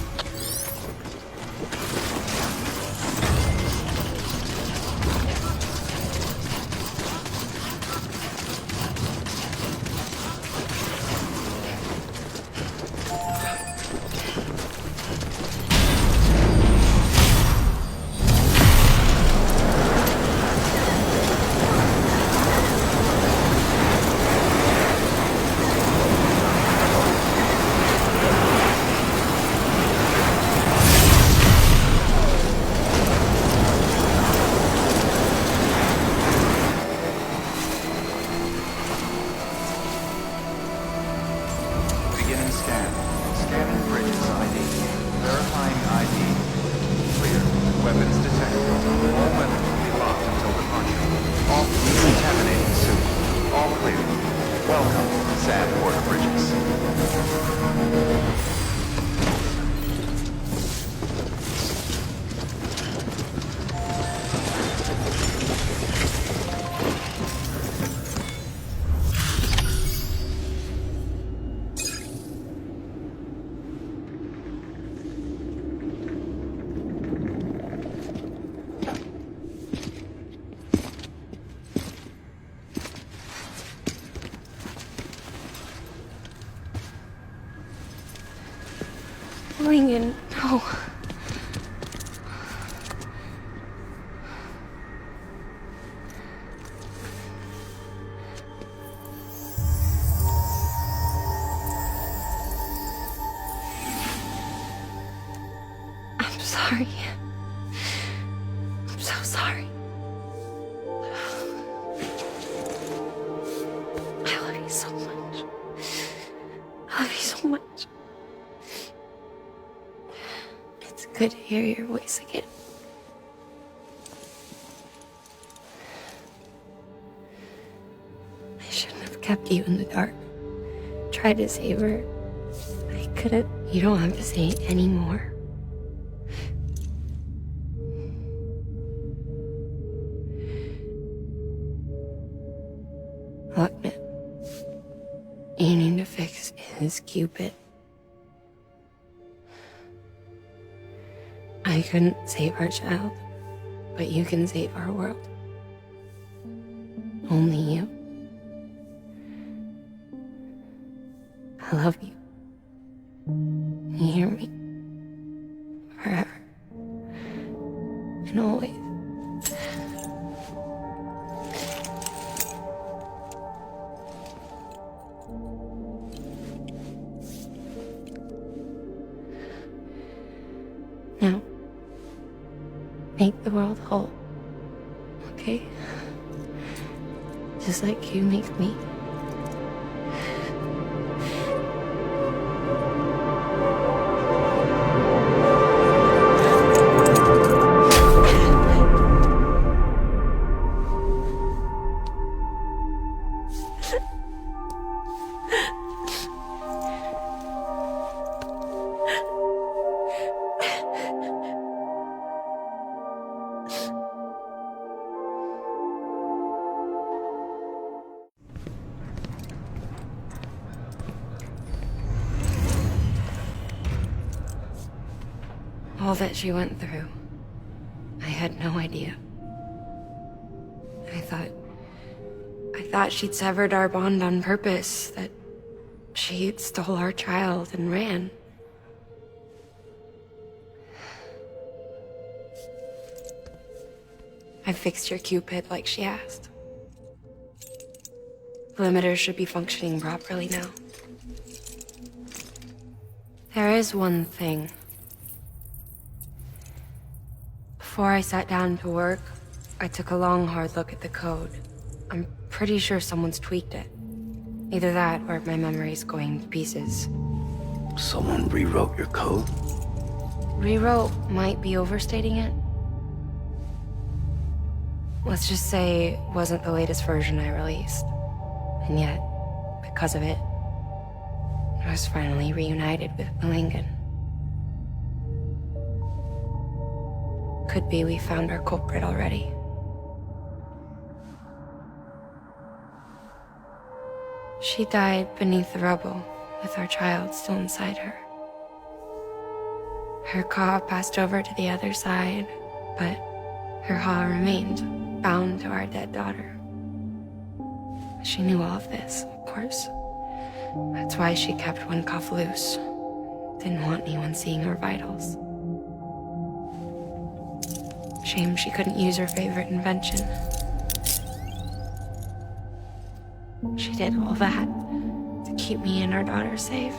Lincoln, no. I'm sorry. I'm so sorry. I love you so much. I love you so much. It's good to hear your voice again. I shouldn't have kept you in the dark. Tried to save her. I couldn't. You don't have to say it anymore. Look, man. You need to fix his Cupid. I couldn't save our child, but you can save our world. Only you. I love you. You hear me? Forever. And always. Now, make the world whole, okay? Just like you make me. All that she went through, I had no idea. I thought she'd severed our bond on purpose, that she stole our child and ran. I fixed your Cupid like she asked. The limiter should be functioning properly now. There is one thing. Before I sat down to work, I took a long, hard look at the code. I'm pretty sure someone's tweaked it. Either that, or my memory's going to pieces. Someone rewrote your code? Rewrote might be overstating it. Let's just say it wasn't the latest version I released. And yet, because of it, I was finally reunited with Lincoln. Could be we found our culprit already. She died beneath the rubble, with our child still inside her. Her Ka passed over to the other side, but her Ha remained, bound to our dead daughter. She knew all of this, of course. That's why she kept one cuff loose. Didn't want anyone seeing her vitals. Shame she couldn't use her favorite invention. She did all that to keep me and our daughter safe.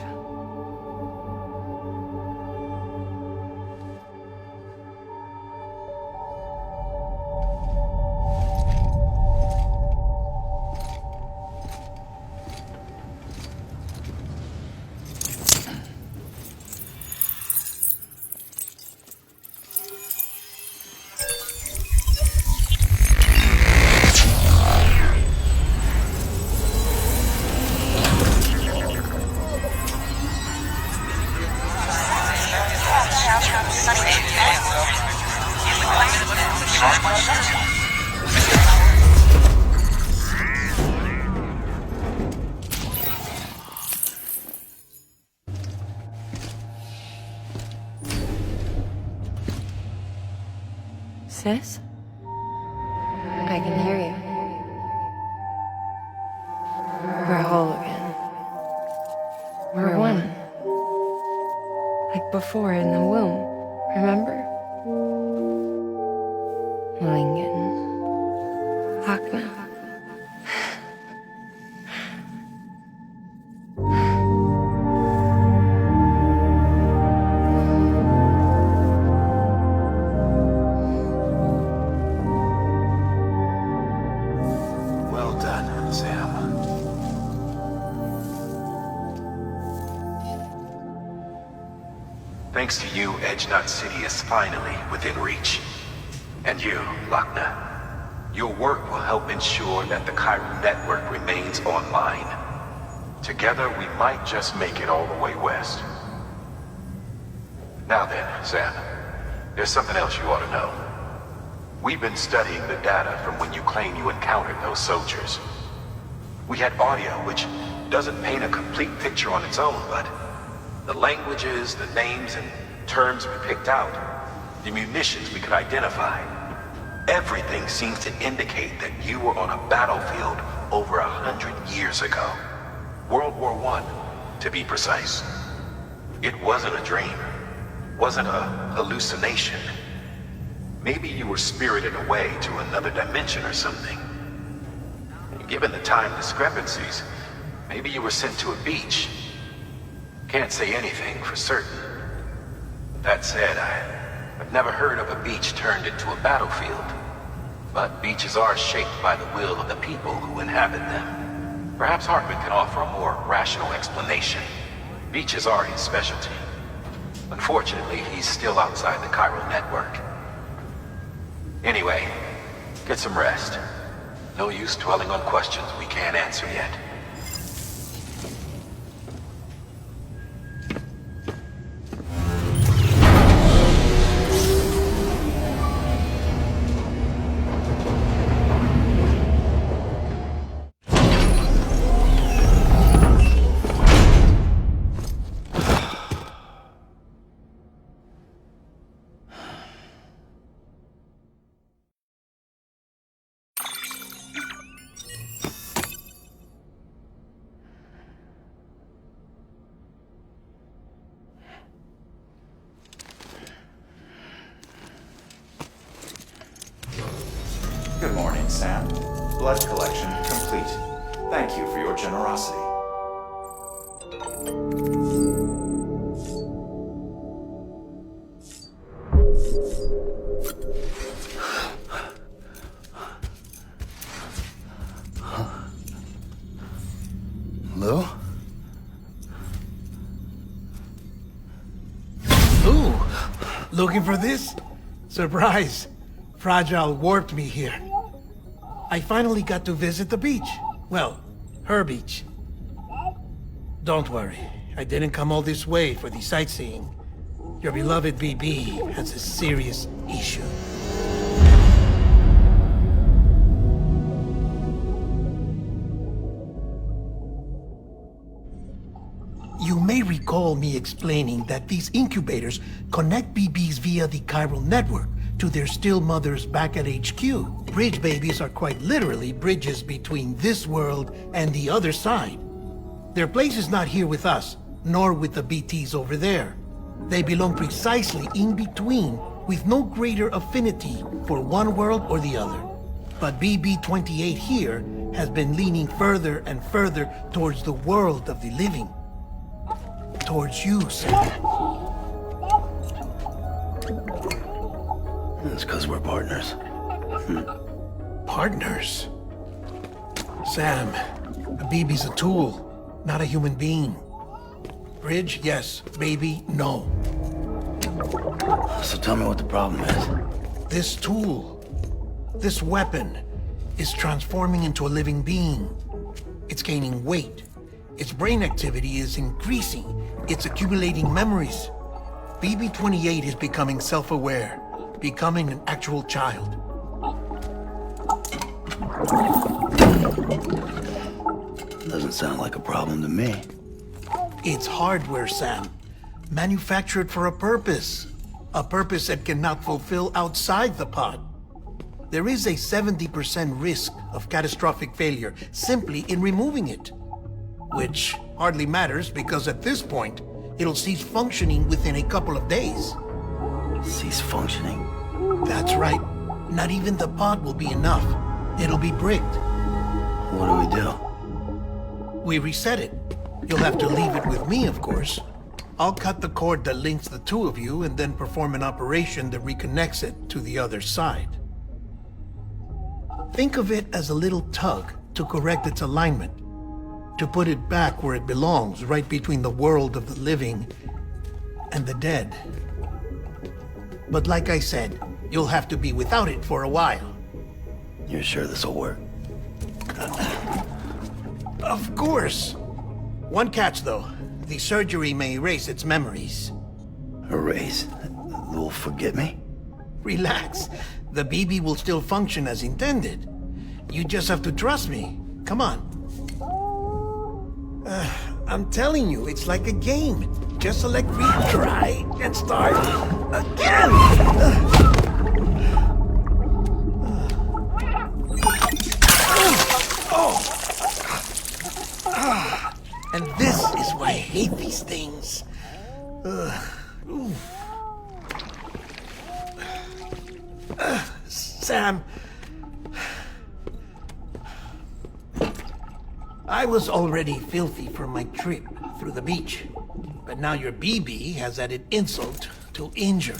Sis? I can hear you. We're whole again. We're one. Like before in the womb, remember? Lingen. Hakna. Well done, Sam. Thanks to you, Edge Knot City is finally within reach. And you, Lakna. Your work will help ensure that the Chiral network remains online. Together, we might just make it all the way west. Now then, Sam, there's something else you ought to know. We've been studying the data from when you claim you encountered those soldiers. We had audio, which doesn't paint a complete picture on its own, but the languages, the names, and terms we picked out, the munitions we could identify, everything seems to indicate that you were on a battlefield over 100 years ago. World War I, to be precise. It wasn't a dream. Wasn't a hallucination. Maybe you were spirited away to another dimension or something. Given the time discrepancies, maybe you were sent to a beach. Can't say anything for certain. That said, I've never heard of a beach turned into a battlefield. But beaches are shaped by the will of the people who inhabit them. Perhaps Hartman can offer a more rational explanation. Beaches are his specialty. Unfortunately, he's still outside the Chiral network. Anyway, get some rest. No use dwelling on questions we can't answer yet. Good morning, Sam. Blood collection complete. Thank you for your generosity. Lou? Ooh, looking for this? Surprise. Fragile warped me here. I finally got to visit the beach. Well, her beach. Don't worry, I didn't come all this way for the sightseeing. Your beloved BB has a serious issue. You may recall me explaining that these incubators connect BBs via the chiral network to their still mothers back at HQ. Bridge babies are quite literally bridges between this world and the other side. Their place is not here with us, nor with the BTs over there. They belong precisely in between, with no greater affinity for one world or the other. But BB-28 here has been leaning further and further towards the world of the living. Towards you, Sam. That's because we're partners. Partners? Sam, a BB's a tool, not a human being. Bridge, yes. Baby, no. So tell me what the problem is. This tool, this weapon, is transforming into a living being. It's gaining weight. Its brain activity is increasing. It's accumulating memories. BB-28 is becoming self-aware, becoming an actual child. Doesn't sound like a problem to me. It's hardware, Sam. Manufactured for a purpose. A purpose it cannot fulfill outside the pod. There is a 70% risk of catastrophic failure simply in removing it. Which hardly matters because at this point, it'll cease functioning within a couple of days. Cease functioning? That's right. Not even the pod will be enough. It'll be bricked. What do? We reset it. You'll have to leave it with me, of course. I'll cut the cord that links the two of you and then perform an operation that reconnects it to the other side. Think of it as a little tug to correct its alignment, to put it back where it belongs, right between the world of the living and the dead. But like I said, you'll have to be without it for a while. You're sure this'll work? Of course. One catch, though. The surgery may erase its memories. Erase? Will forget me? Relax. The BB will still function as intended. You just have to trust me. Come on. I'm telling you, it's like a game. Just select retry and start again! And this is why I hate these things. Sam. I was already filthy from my trip through the beach. But now your BB has added insult to injury.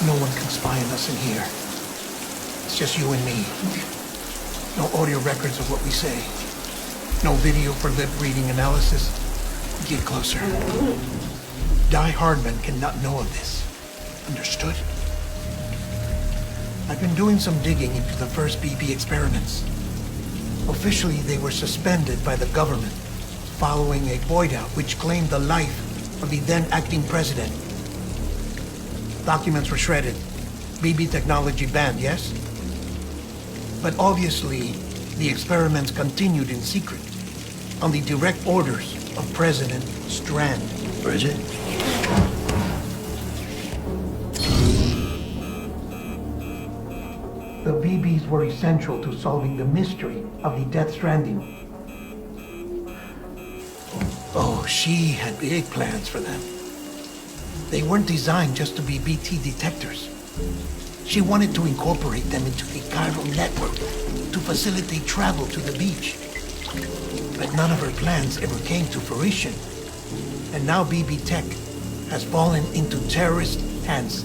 No one can spy on us in here. It's just you and me. No audio records of what we say. No video for lip-reading analysis. Get closer. Die Hardman cannot know of this. Understood? I've been doing some digging into the first BB experiments. Officially, they were suspended by the government following a void out which claimed the life of the then acting president. Documents were shredded, BB technology banned, yes? But obviously, the experiments continued in secret, on the direct orders of President Strand. Bridget? The BBs were essential to solving the mystery of the Death Stranding. Oh, she had big plans for them. They weren't designed just to be BT detectors. She wanted to incorporate them into the chiral network to facilitate travel to the beach. But none of her plans ever came to fruition. And now BB Tech has fallen into terrorist hands.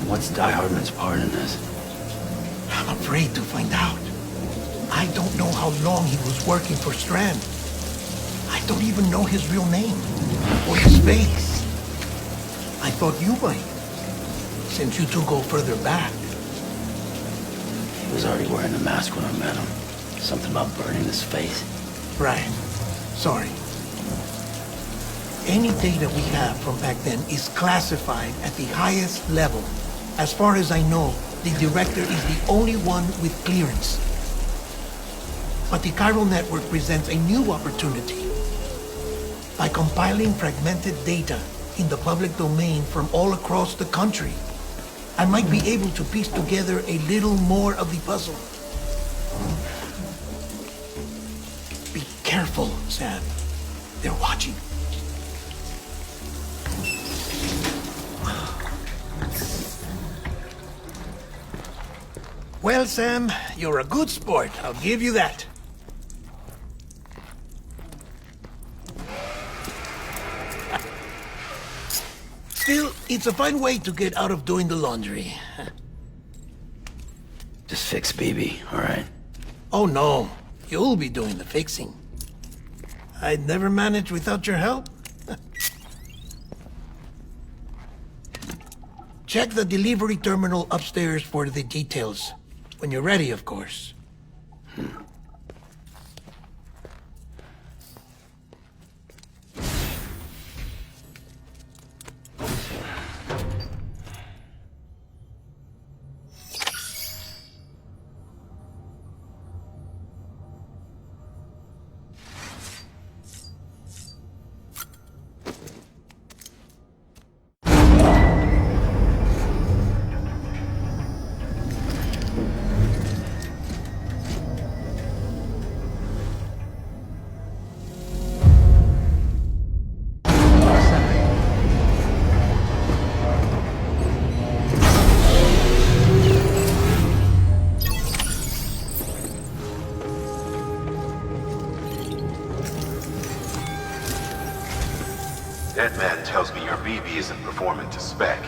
What's Die Hardman's part in this? I'm afraid to find out. I don't know how long he was working for Strand. I don't even know his real name or his face. I thought you might, since you two go further back. He was already wearing a mask when I met him. Something about burning his face. Right. Sorry. Any data we have from back then is classified at the highest level. As far as I know, the director is the only one with clearance. But the chiral network presents a new opportunity. By compiling fragmented data in the public domain from all across the country, I might be able to piece together a little more of the puzzle. Be careful, Sam. They're watching. Well, Sam, you're a good sport. I'll give you that. Still, it's a fine way to get out of doing the laundry. Just fix BB, all right? Oh, no. You'll be doing the fixing. I'd never manage without your help. Check the delivery terminal upstairs for the details. When you're ready, of course. That man tells me your BB isn't performing to spec.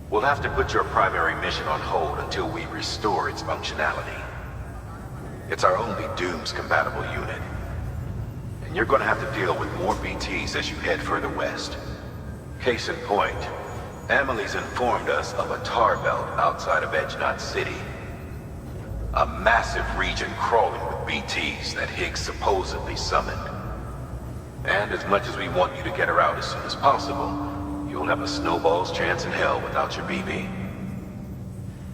We'll have to put your primary mission on hold until we restore its functionality. It's our only Dooms-compatible unit. And you're gonna have to deal with more BTs as you head further west. Case in point, Amelie's informed us of a tar belt outside of Edgenot City. A massive region crawling with BTs that Higgs supposedly summoned. And as much as we want you to get her out as soon as possible, you'll have a snowball's chance in hell without your BB.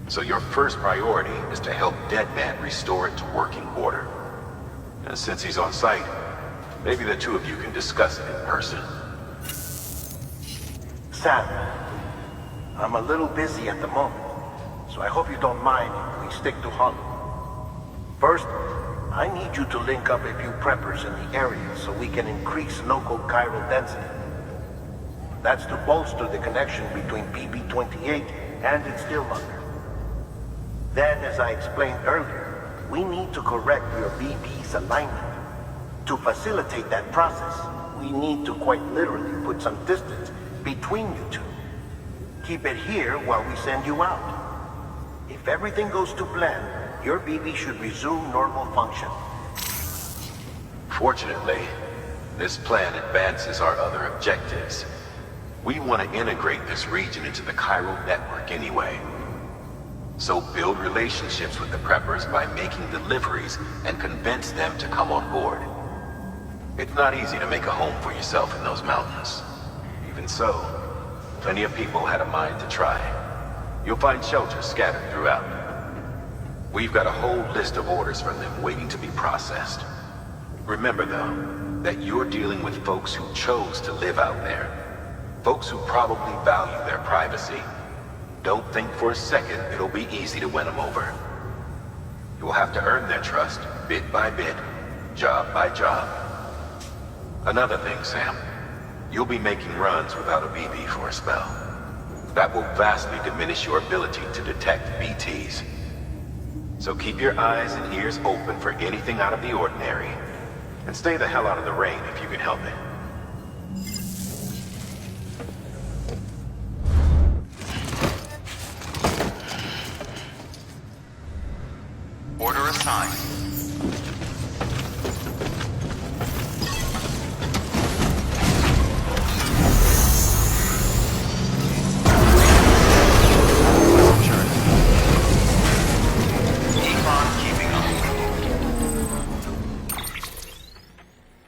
So your first priority is to help Deadman restore it to working order. And since he's on site, maybe the two of you can discuss it in person. Sam, I'm a little busy at the moment, so I hope you don't mind if we stick to Hollow. First, I need you to link up a few preppers in the area so we can increase local chiral density. That's to bolster the connection between BB-28 and its stillmother. Then, as I explained earlier, we need to correct your BB's alignment. To facilitate that process, we need to quite literally put some distance between you two. Keep it here while we send you out. If everything goes to plan, your BB should resume normal function. Fortunately, this plan advances our other objectives. We want to integrate this region into the chiral network anyway. So build relationships with the preppers by making deliveries and convince them to come on board. It's not easy to make a home for yourself in those mountains. Even so, plenty of people had a mind to try. You'll find shelters scattered throughout. We've got a whole list of orders from them waiting to be processed. Remember, though, that you're dealing with folks who chose to live out there. Folks who probably value their privacy. Don't think for a second it'll be easy to win them over. You'll have to earn their trust, bit by bit, job by job. Another thing, Sam. You'll be making runs without a BB for a spell. That will vastly diminish your ability to detect BTs. So keep your eyes and ears open for anything out of the ordinary. And stay the hell out of the rain if you can help it. Order assigned.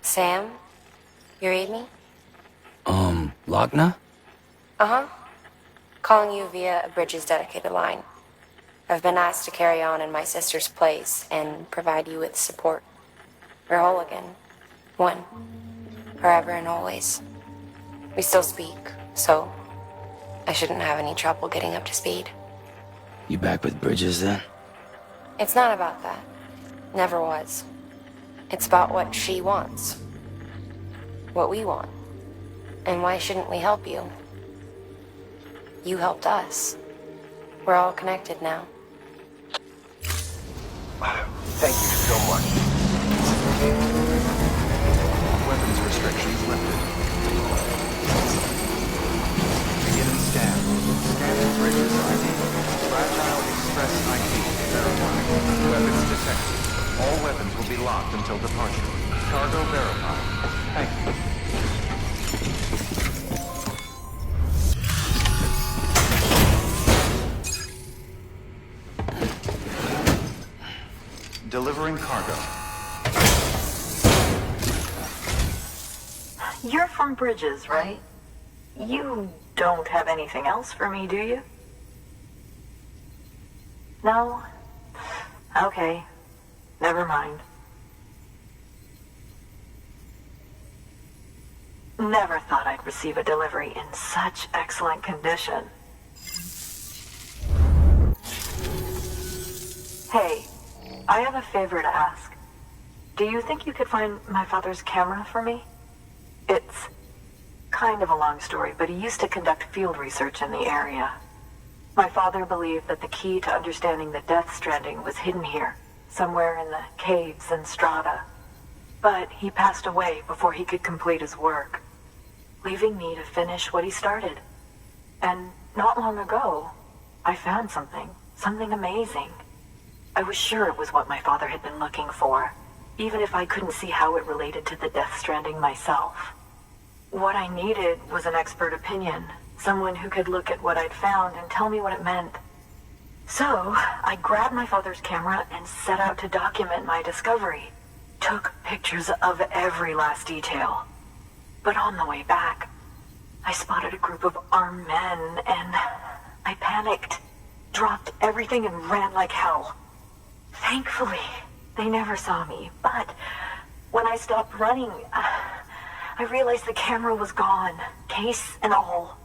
Sam? You read me? Lochna? Uh-huh. Calling you via a Bridges dedicated line. I've been asked to carry on in my sister's place and provide you with support. We're whole again. One. Forever and always. We still speak, so I shouldn't have any trouble getting up to speed. You back with Bridges then? It's not about that. Never was. It's about what she wants. What we want. And why shouldn't we help you? You helped us. We're all connected now. Thank you so much. Weapons restrictions lifted. Beginning scan. Scanning Bridges ID. Fragile Express ID verified. Weapons detected. All weapons will be locked until departure. Cargo verified. Thank you. Delivering cargo. You're from Bridges, right? You don't have anything else for me, do you? No? Okay. Never mind. Never thought I'd receive a delivery in such excellent condition. Hey, I have a favor to ask. Do you think you could find my father's camera for me? It's kind of a long story, but he used to conduct field research in the area. My father believed that the key to understanding the Death Stranding was hidden here, somewhere in the caves and strata. But he passed away before he could complete his work, leaving me to finish what he started. And not long ago, I found something amazing. I was sure it was what my father had been looking for, even if I couldn't see how it related to the Death Stranding myself. What I needed was an expert opinion, someone who could look at what I'd found and tell me what it meant. So, I grabbed my father's camera and set out to document my discovery. Took pictures of every last detail. But on the way back, I spotted a group of armed men and I panicked, dropped everything and ran like hell. Thankfully, they never saw me, but when I stopped running, I realized the camera was gone, case and all.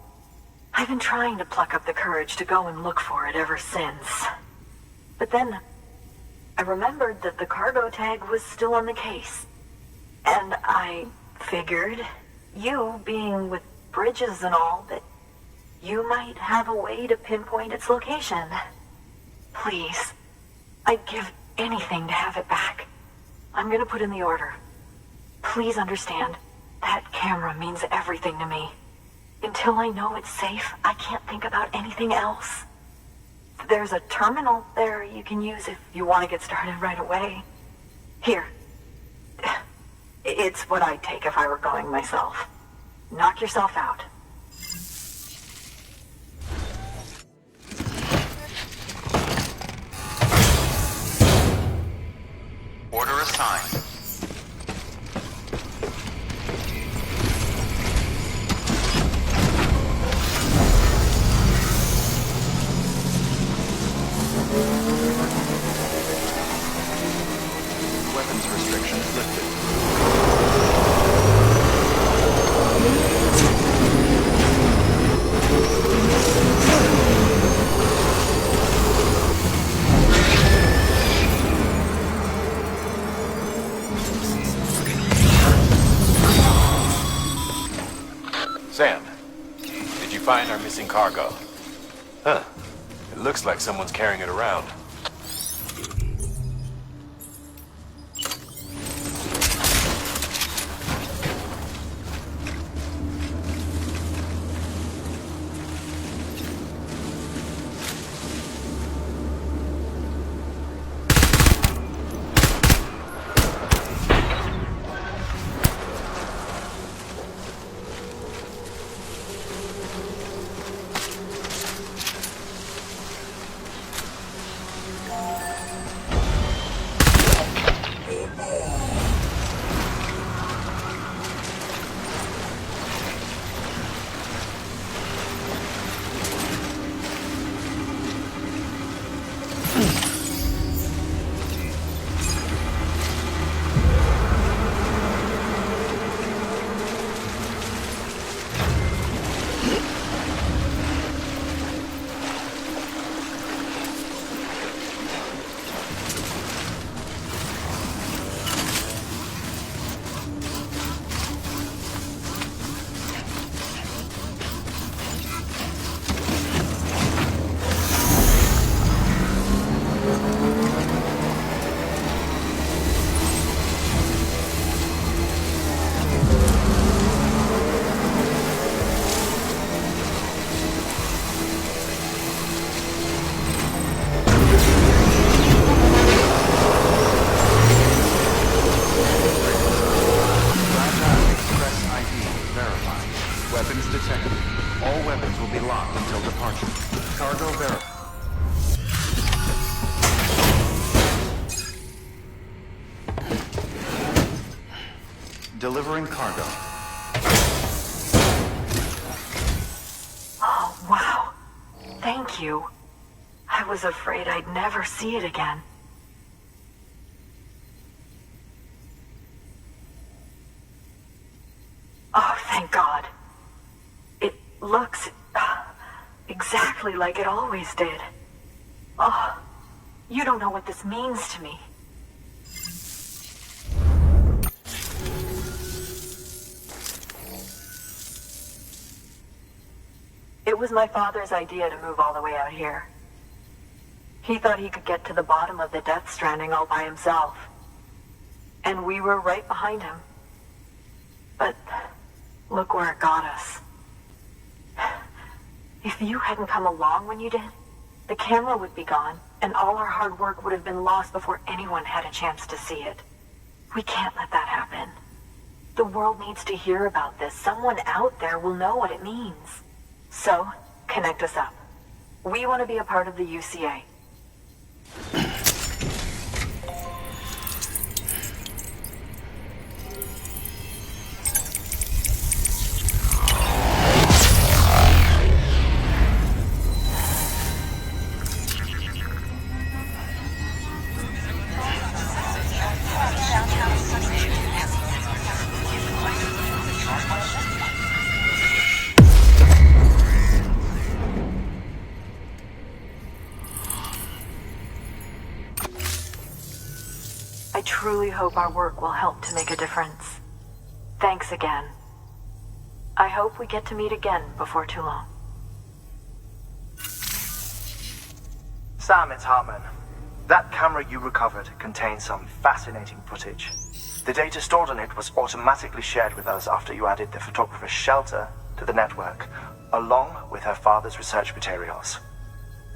I've been trying to pluck up the courage to go and look for it ever since. But then, I remembered that the cargo tag was still on the case. And I figured, you being with Bridges and all, that you might have a way to pinpoint its location. Please, I'd give anything to have it back. I'm gonna put in the order. Please understand, that camera means everything to me. Until I know it's safe, I can't think about anything else. There's a terminal there you can use if you want to get started right away. Here. It's what I'd take if I were going myself. Knock yourself out. Order assigned. find our missing cargo. Huh. It looks like someone's carrying it around. Delivering cargo. Oh, wow. Thank you. I was afraid I'd never see it again. Oh, thank God. It looks exactly like it always did. Oh, you don't know what this means to me. It was my father's idea to move all the way out here. He thought he could get to the bottom of the Death Stranding all by himself. And we were right behind him. But look where it got us. If you hadn't come along when you did, the camera would be gone, and all our hard work would have been lost before anyone had a chance to see it. We can't let that happen. The world needs to hear about this. Someone out there will know what it means. So, connect us up. We want to be a part of the UCA. I truly hope our work will help to make a difference. Thanks again. I hope we get to meet again before too long. Sam, it's Hartman. That camera you recovered contains some fascinating footage. The data stored on it was automatically shared with us after you added the photographer's shelter to the network, along with her father's research materials.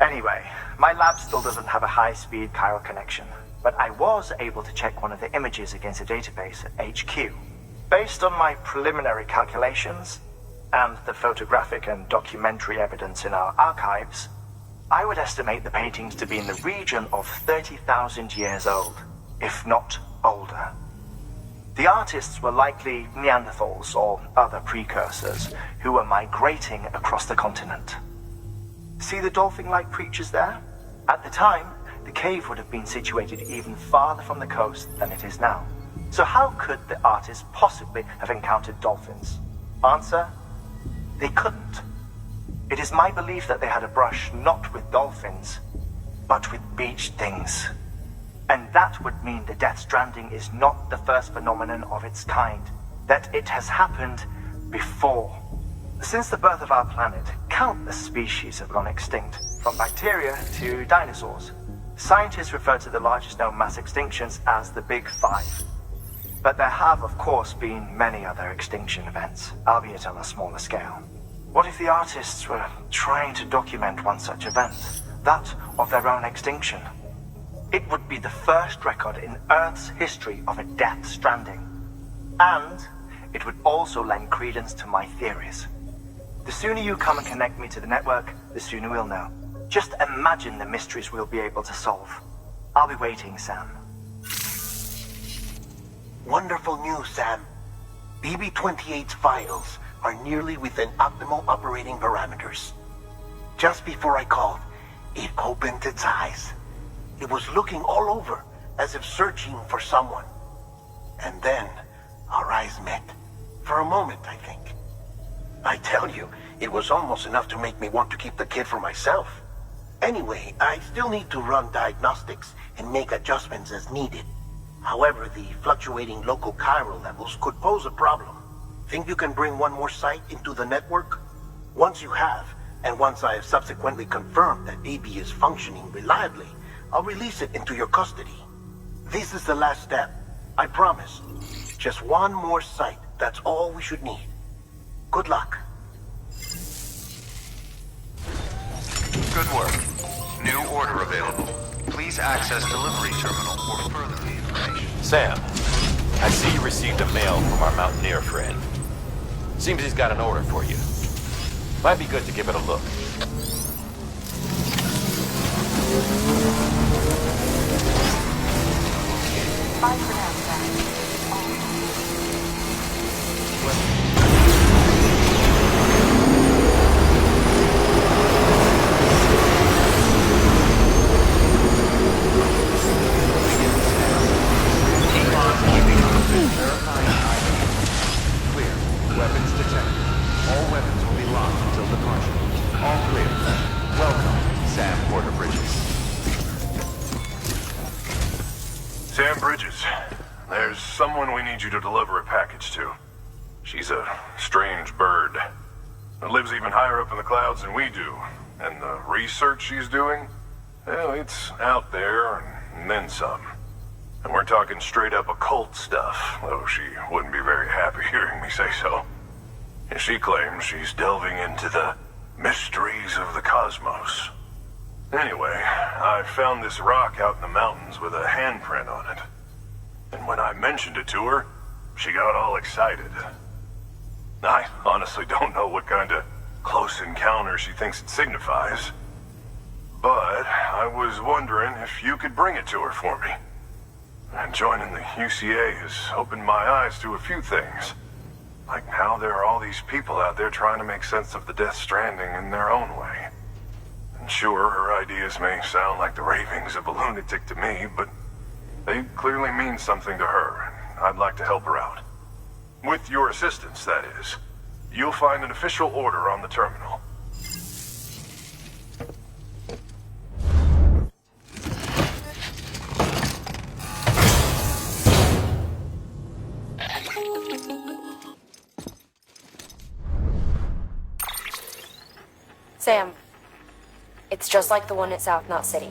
Anyway, my lab still doesn't have a high-speed chiral connection, but I was able to check one of the images against a database at HQ. Based on my preliminary calculations, and the photographic and documentary evidence in our archives, I would estimate the paintings to be in the region of 30,000 years old, if not older. The artists were likely Neanderthals or other precursors who were migrating across the continent. See the dolphin-like creatures there? At the time, the cave would have been situated even farther from the coast than it is now. So how could the artists possibly have encountered dolphins? Answer: they couldn't. It is my belief that they had a brush not with dolphins, but with beach things. And that would mean the Death Stranding is not the first phenomenon of its kind, that it has happened before. Since the birth of our planet, countless species have gone extinct, from bacteria to dinosaurs. Scientists refer to the largest known mass extinctions as the Big Five. But there have, of course, been many other extinction events, albeit on a smaller scale. What if the artists were trying to document one such event, that of their own extinction? It would be the first record in Earth's history of a death stranding. And it would also lend credence to my theories. The sooner you come and connect me to the network, the sooner we'll know. Just imagine the mysteries we'll be able to solve. I'll be waiting, Sam. Wonderful news, Sam. BB-28's vitals are nearly within optimal operating parameters. Just before I called, it opened its eyes. It was looking all over, as if searching for someone. And then, our eyes met. For a moment, I think. I tell you, it was almost enough to make me want to keep the kid for myself. Anyway, I still need to run diagnostics and make adjustments as needed. However, the fluctuating local chiral levels could pose a problem. Think you can bring one more site into the network? Once you have, and once I have subsequently confirmed that BB is functioning reliably, I'll release it into your custody. This is the last step. I promise. Just one more site. That's all we should need. Good luck. Good work. New order available. Please access delivery terminal for further information. Sam, I see you received a mail from our Mountaineer friend. Seems he's got an order for you. Might be good to give it a look. Bye for now, Sam. Verifying ID. Clear. Weapons detected. All weapons will be locked until departure. All clear. Welcome, Sam Porter Bridges. Sam Bridges, there's someone we need you to deliver a package to. She's a strange bird. It lives even higher up in the clouds than we do. And the research she's doing, well, it's out there and then some. And we're talking straight up occult stuff, though she wouldn't be very happy hearing me say so. And she claims she's delving into the mysteries of the cosmos. Anyway, I found this rock out in the mountains with a handprint on it. And when I mentioned it to her, she got all excited. I honestly don't know what kind of close encounter she thinks it signifies. But I was wondering if you could bring it to her for me. And joining the UCA has opened my eyes to a few things. Like how there are all these people out there trying to make sense of the Death Stranding in their own way. And sure, her ideas may sound like the ravings of a lunatic to me, but they clearly mean something to her, and I'd like to help her out. With your assistance, that is. You'll find an official order on the terminal. Sam, it's just like the one at South Knot City.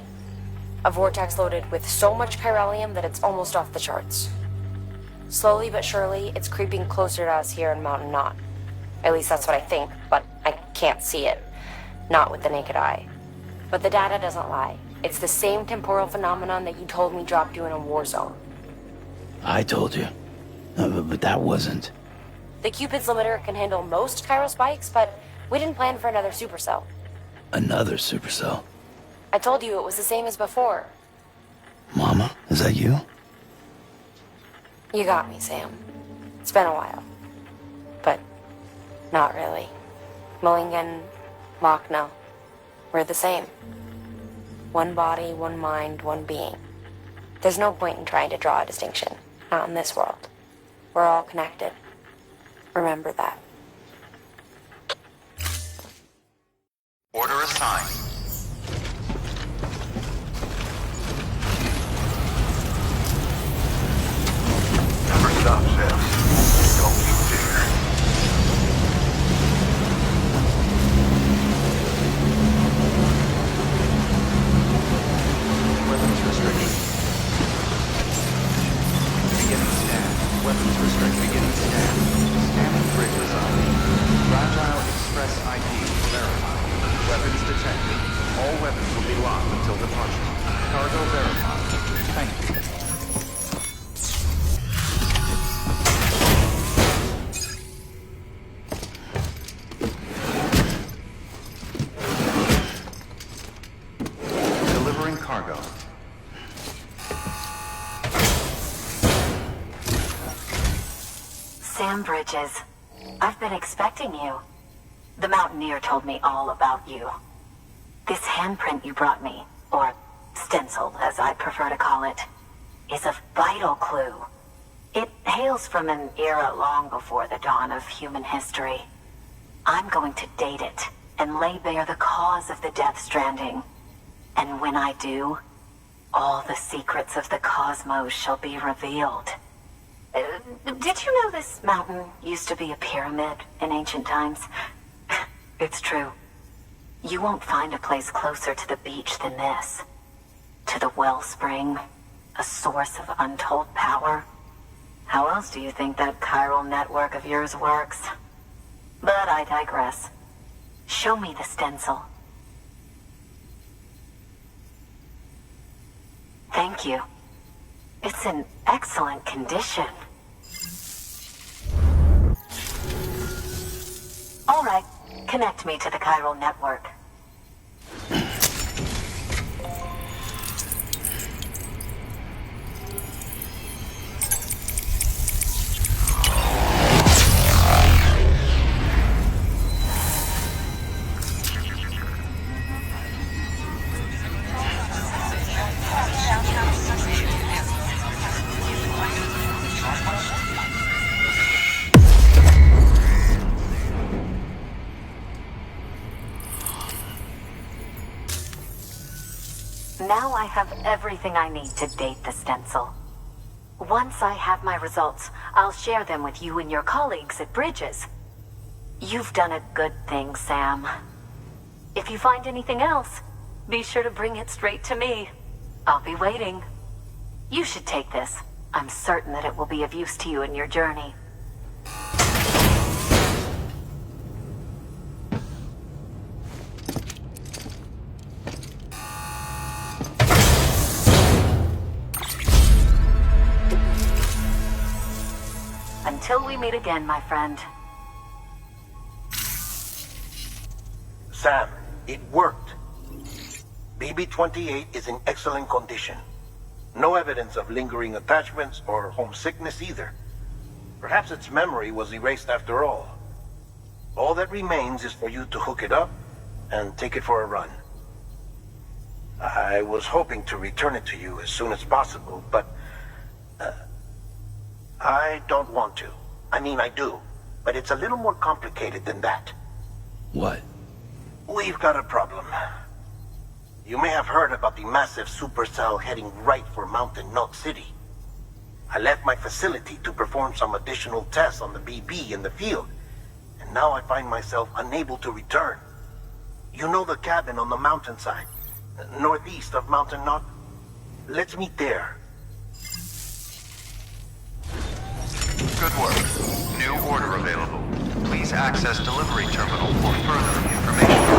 A vortex loaded with so much chiralium that it's almost off the charts. Slowly but surely, it's creeping closer to us here in Mountain Knot. At least that's what I think, but I can't see it. Not with the naked eye. But the data doesn't lie. It's the same temporal phenomenon that you told me dropped you in a war zone. I told you. But that wasn't. The Cupid's limiter can handle most chiral spikes, but we didn't plan for another supercell. Another supercell? I told you it was the same as before. Mama, is that you? You got me, Sam. It's been a while. But not really. Mulligan, Lochner, we're the same. One body, one mind, one being. There's no point in trying to draw a distinction. Not in this world. We're all connected. Remember that. Order assigned. Never stop, Sam. Don't you dare. detected. All weapons will be locked until departure. Cargo verified. Thank you. Delivering cargo. Sam Bridges, I've been expecting you. The Mountaineer told me all about you. This handprint you brought me, or stencil as I prefer to call it, is a vital clue. It hails from an era long before the dawn of human history. I'm going to date it and lay bare the cause of the Death Stranding. And when I do, all the secrets of the cosmos shall be revealed. Did you know this mountain used to be a pyramid in ancient times? It's true. You won't find a place closer to the beach than this. To the wellspring, a source of untold power. How else do you think that chiral network of yours works? But I digress. Show me the stencil. Thank you. It's in excellent condition. All right, connect me to the chiral network. Now I have everything I need to date the stencil. Once I have my results, I'll share them with you and your colleagues at Bridges. You've done a good thing, Sam. If you find anything else, be sure to bring it straight to me. I'll be waiting. You should take this. I'm certain that it will be of use to you in your journey. Until we meet again, my friend. Sam, it worked. BB-28 is in excellent condition. No evidence of lingering attachments or homesickness either. Perhaps its memory was erased after all. All that remains is for you to hook it up and take it for a run. I was hoping to return it to you as soon as possible, but I don't want to. I mean, I do, but it's a little more complicated than that. What? We've got a problem. You may have heard about the massive supercell heading right for Mountain Knot City. I left my facility to perform some additional tests on the BB in the field, and now I find myself unable to return. You know the cabin on the mountainside, northeast of Mountain Knot? Let's meet there. Good work. New order available. Please access delivery terminal for further information.